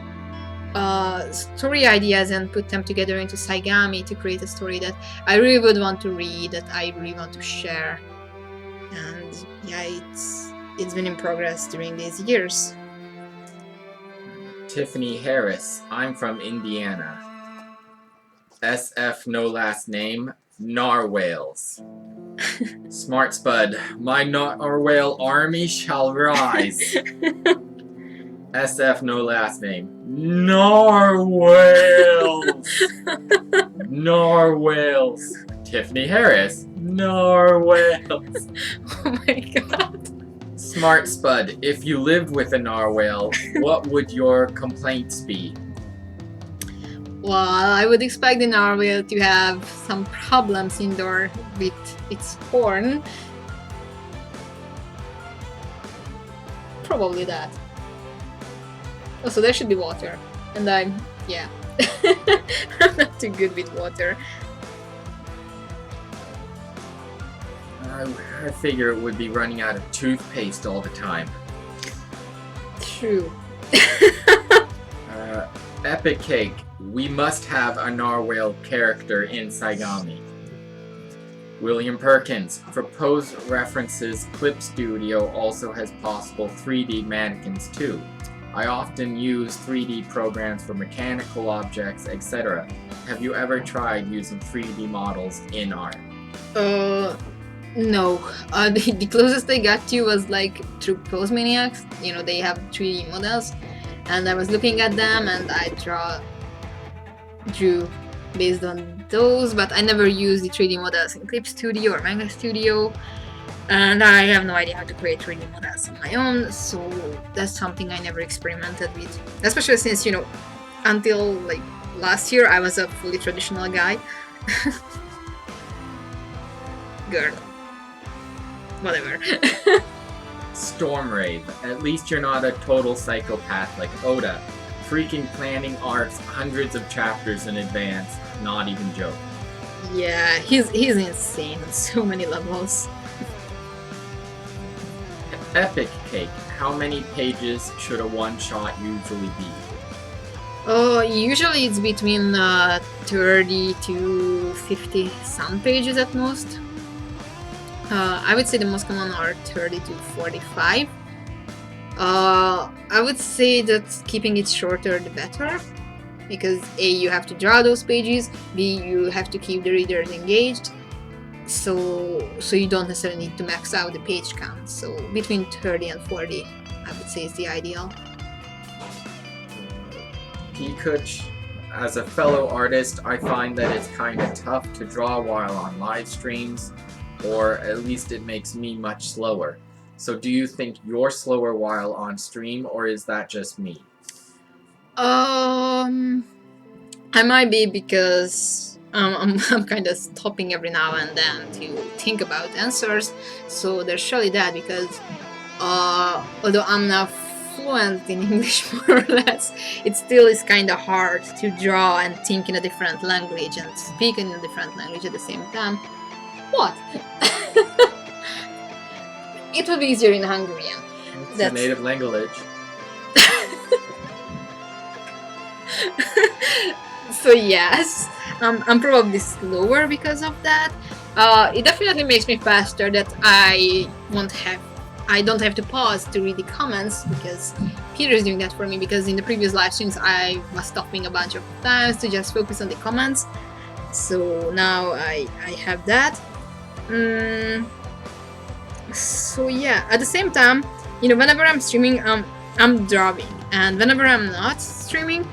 story ideas and put them together into Saigami to create a story that I really would want to read, that I really want to share. And yeah, it's been in progress during these years. Tiffany Harris, I'm from Indiana. SF, no last name, Narwhales. Smart Spud, my Narwhale army shall rise. SF, no last name, Narwhales. Narwhales. Tiffany Harris, Narwhales. Oh my god. Smart Spud, if you lived with a narwhale, what would your complaints be? Well, I would expect the narwhal to have some problems indoor with its horn. Probably that. Also, there should be water. And I'm not too good with water. I figure it would be running out of toothpaste all the time. True. Epic Cake, we must have a narwhal character in Saigami. William Perkins, for pose references, Clip Studio also has possible 3D mannequins too. I often use 3D programs for mechanical objects, etc. Have you ever tried using 3D models in art? No. The closest I got to was like through Pose Maniacs. You know, they have 3D models, and I was looking at them and I drew based on those, but I never used the 3D models in Clip Studio or Manga Studio, and I have no idea how to create 3D models on my own, so that's something I never experimented with. Especially since, you know, until like last year I was a fully traditional guy. Girl. Whatever. Stormrave, at least you're not a total psychopath like Oda. Freaking planning arcs hundreds of chapters in advance, not even joking. Yeah, he's insane on so many levels. Epic Cake, how many pages should a one-shot usually be? Usually it's between 30 to 50 some pages at most. I would say the most common are 30 to 45. I would say that keeping it shorter the better, because A, you have to draw those pages, B, you have to keep the readers engaged, so you don't necessarily need to max out the page count. So between 30 and 40, I would say is the ideal. Pikuch, as a fellow artist, I find that it's kind of tough to draw while on live streams, or at least it makes me much slower. So do you think you're slower while on stream, or is that just me? I might be, because I'm kind of stopping every now and then to think about answers, so there's surely that, because although I'm now fluent in English more or less, it still is kind of hard to draw and think in a different language and speak in a different language at the same time. What? It would be easier in Hungarian. It's a native language. So yes, I'm probably slower because of that. It definitely makes me faster that I don't have to pause to read the comments, because Peter is doing that for me, because in the previous live streams I was stopping a bunch of times to just focus on the comments. So now I have that. So yeah, at the same time, whenever I'm streaming, I'm drawing, and whenever I'm not streaming,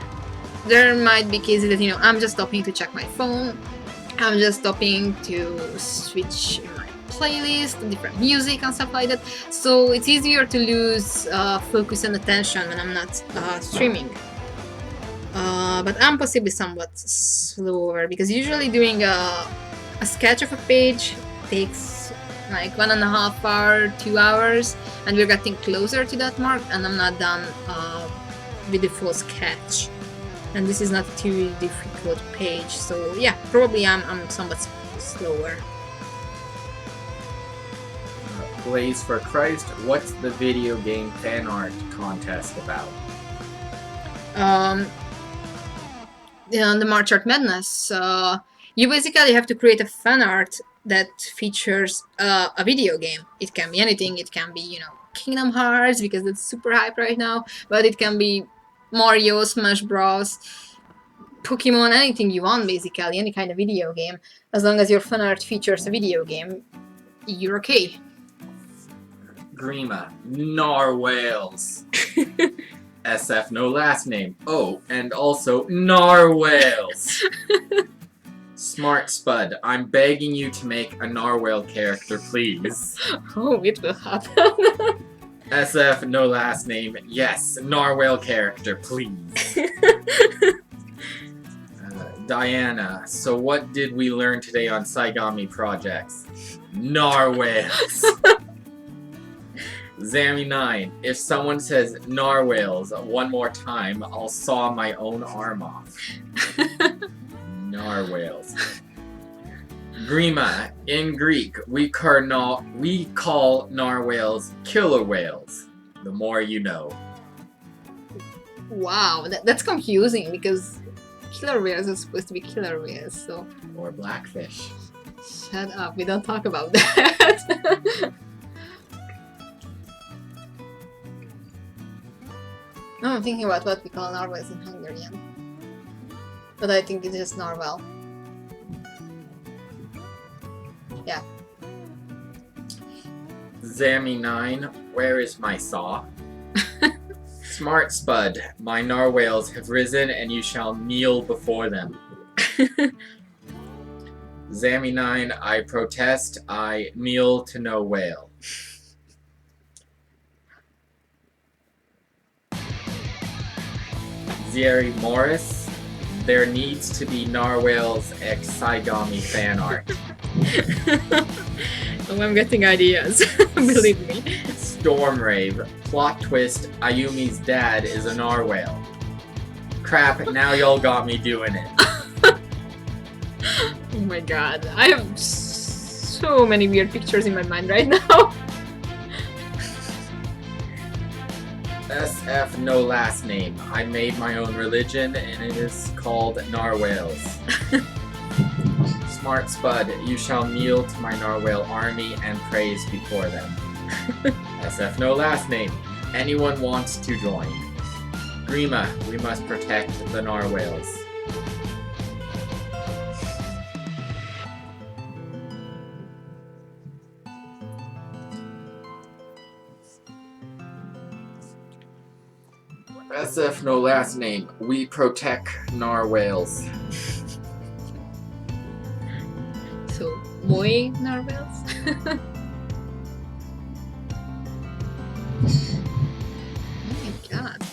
there might be cases that I'm just stopping to check my phone, I'm just stopping to switch my playlist, different music and stuff like that. So it's easier to lose focus and attention when I'm not streaming. But I'm possibly somewhat slower, because usually doing a sketch of a page takes like 1.5 hours, 2 hours, and we're getting closer to that mark, and I'm not done with the full sketch. And this is not a too difficult page, so yeah, probably I'm somewhat slower. Blaze for Christ, what's the video game fan art contest about? The March Art Madness, you basically have to create a fan art that features a video game. It can be anything. It can be, Kingdom Hearts, because it's super hype right now, but it can be Mario, Smash Bros, Pokemon, anything you want, basically, any kind of video game. As long as your fan art features a video game, you're okay. Grima, Narwhales. SF, no last name. Oh, and also Narwhales. Smart Spud, I'm begging you to make a Narwhale character, please. Oh, it will happen. SF, no last name. Yes, Narwhale character, please. Diana, so what did we learn today on Saigon projects? Narwhales. Zammy9, if someone says Narwhales one more time, I'll saw my own arm off. Narwhales. Grima, in Greek, we call narwhales killer whales. The more you know. Wow, that's confusing, because killer whales are supposed to be killer whales, so... Or blackfish. Shut up, we don't talk about that. No, I'm thinking about what we call narwhals in Hungarian. But I think it's just narwhal. Yeah. Zammy9, where is my saw? Smart Spud, my narwhals have risen and you shall kneel before them. Zammy9, I protest, I kneel to no whale. Zeri Morris, there needs to be Narwhals x Saigami fan art. Oh, I'm getting ideas, believe me. Stormrave, plot twist, Ayumi's dad is a narwhal. Crap, now y'all got me doing it. Oh my god, I have so many weird pictures in my mind right now. SF, no last name. I made my own religion and it is called Narwhales. Smart Spud, you shall kneel to my narwhal army and praise before them. SF, no last name. Anyone wants to join. Grima, we must protect the narwhals. SF, no last name. We protect narwhals. So, boy narwhals? Oh my god.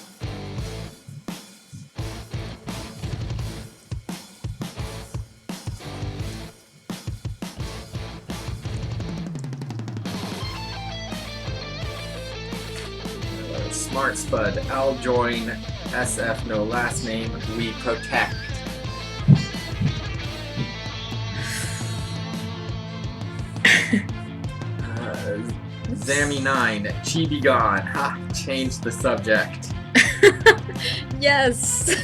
Smart Spud, I'll join SF no last name, we protect. Zammy9, Chibi gone. Ha, changed the subject. Yes!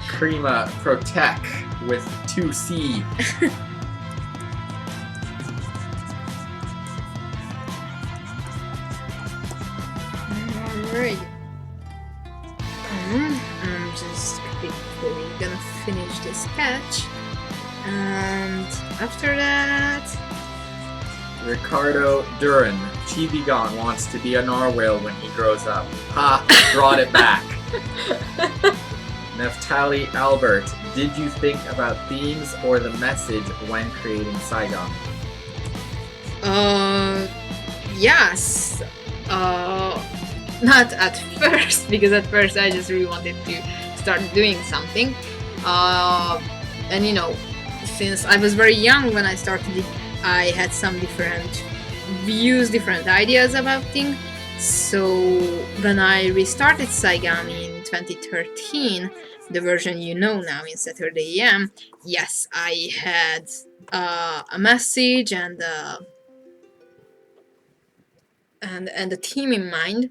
Krima, protect with 2C. Alright. I'm just quickly gonna finish this sketch. And after that... Ricardo Duran, Chibigon wants to be a narwhal when he grows up. Ha! Brought it back. Neftali Albert, did you think about themes or the message when creating Saigon? Yes. Not at first, because at first I just really wanted to start doing something. And you know, since I was very young when I started it, I had some different views, different ideas about things. So when I restarted Saigon in 2013, the version you know now in Saturday AM, yes, I had a message and a theme in mind,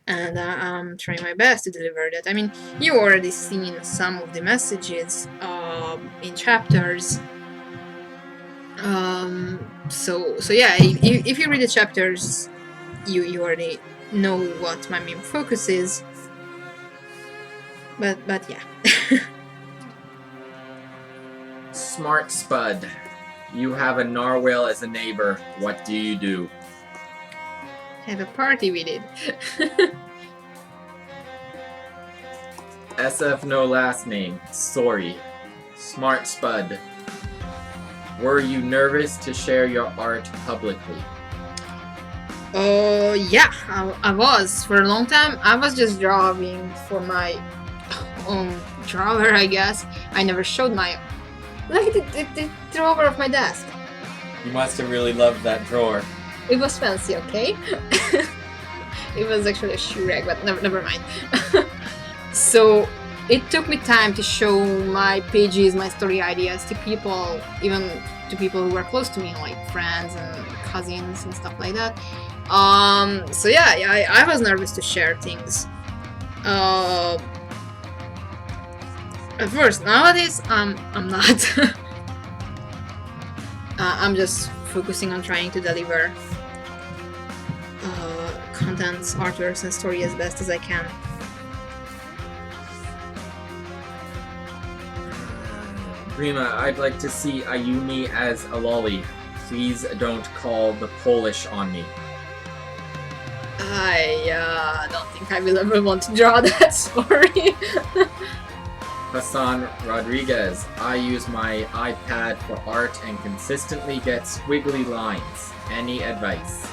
and I'm trying my best to deliver that. I mean, you already seen some of the messages in chapters. So yeah, if you read the chapters, you already know what my main focus is. But yeah. Smart Spud, you have a narwhal as a neighbor. What do you do? Have a party with it. SF no last name. Sorry. Smart Spud, were you nervous to share your art publicly? Yeah, I was. For a long time, I was just drawing for my own drawer, I guess. I never showed my... Like the drawer of my desk. You must have really loved that drawer. It was fancy, okay? It was actually a shoe rack, but never mind. So it took me time to show my pages, my story ideas to people, even to people who were close to me, like friends and cousins and stuff like that. So yeah, I was nervous to share things. At first, nowadays I'm not. I'm just focusing on trying to deliver contents, artworks, and story as best as I can. Rima, I'd like to see Ayumi as a lolly. Please don't call the Polish on me. I don't think I will ever want to draw that, sorry. Hassan Rodriguez, I use my iPad for art and consistently get squiggly lines. Any advice?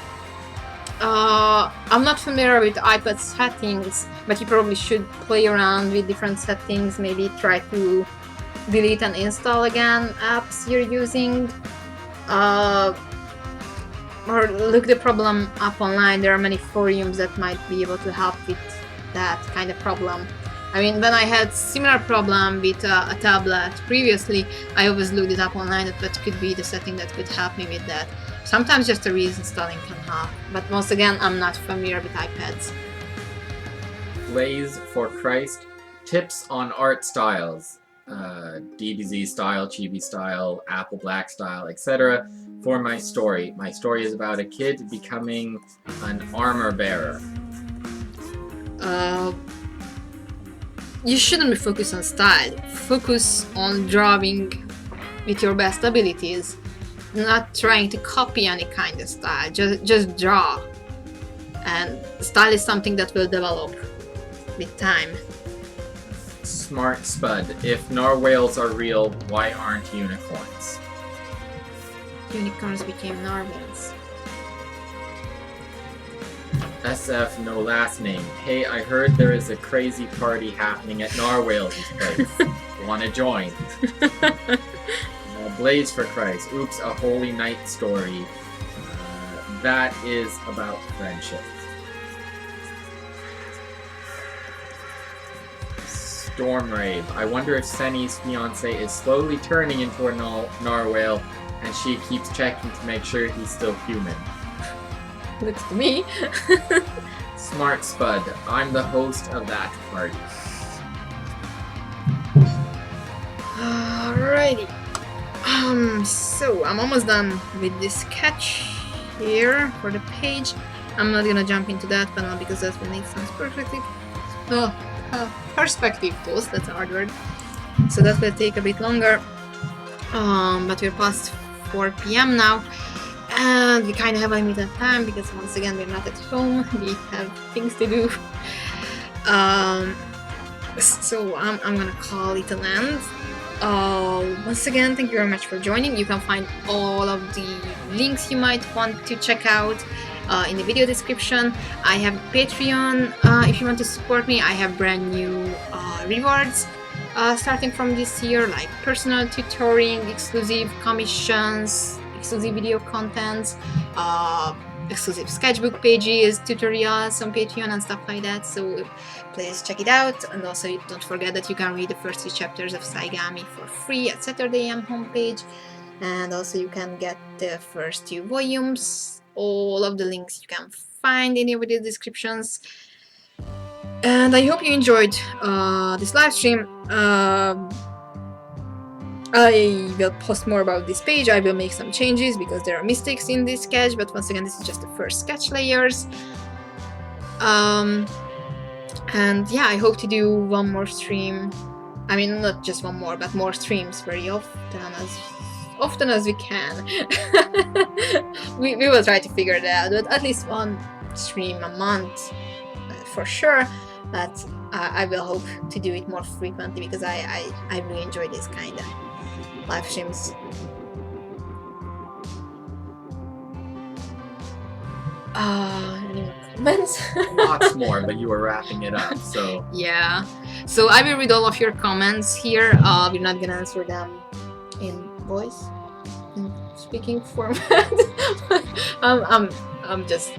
I'm not familiar with iPad settings, but you probably should play around with different settings, maybe try to delete and install again apps you're using, or look the problem up online. There are many forums that might be able to help with that kind of problem. I mean, when I had similar problem with a tablet previously, I always looked it up online. That could be the setting that could help me with that. Sometimes just a reinstalling can help, but once again, I'm not familiar with iPads. Blaze for Christ, tips on art styles. DBZ style, Chibi style, Apple Black style, etc. for my story. My story is about a kid becoming an armor bearer. You shouldn't be focused on style. Focus on drawing with your best abilities. Not trying to copy any kind of style. Just draw. And style is something that will develop with time. Smart Spud, if narwhals are real, why aren't unicorns? Unicorns became narwhals. SF no last name. Hey, I heard there is a crazy party happening at Narwhales' place. Wanna join? Blaze for Christ. Oops, a holy night story. That is about friendship. Storm Rave. I wonder if Senny's fiance is slowly turning into a narwhal and she keeps checking to make sure he's still human. Looks to me. Smart Spud. I'm the host of that party. Alrighty. So I'm almost done with this sketch here for the page. I'm not gonna jump into that panel because that will need some perspective tools. That's a hard word. So that will take a bit longer. But we're past 4 p.m. now, and we kind of have a limited time because once again we're not at home. We have things to do. So I'm gonna call it an end. Once again, thank you very much for joining. You can find all of the links you might want to check out in the video description. I have Patreon if you want to support me. I have brand new rewards starting from this year, like personal tutoring, exclusive commissions, exclusive video contents, exclusive sketchbook pages, tutorials on Patreon and stuff like that. So please check it out, and also don't forget that you can read the first 3 chapters of Saigon for free at Saturday AM homepage, and also you can get the first 2 volumes. All of the links you can find in the video descriptions. And I hope you enjoyed this live stream. I will post more about this page. I will make some changes because there are mistakes in this sketch, but once again, this is just the first sketch layers. And yeah, I hope to do one more stream. I mean, not just one more, but more streams very often as we can. we will try to figure it out, but at least one stream a month for sure. But I will hope to do it more frequently because I really enjoy this kind of live streams. Any more comments? Lots more, but you were wrapping it up, so... Yeah. So I will read all of your comments here. We're not gonna answer them in voice, in speaking format. I'm just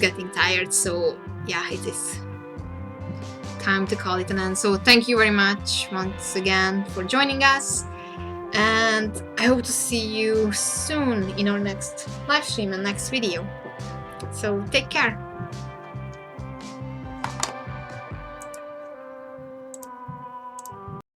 getting tired, so yeah, it is time to call it an end. So thank you very much once again for joining us, and I hope to see you soon in our next live stream and next video. So take care.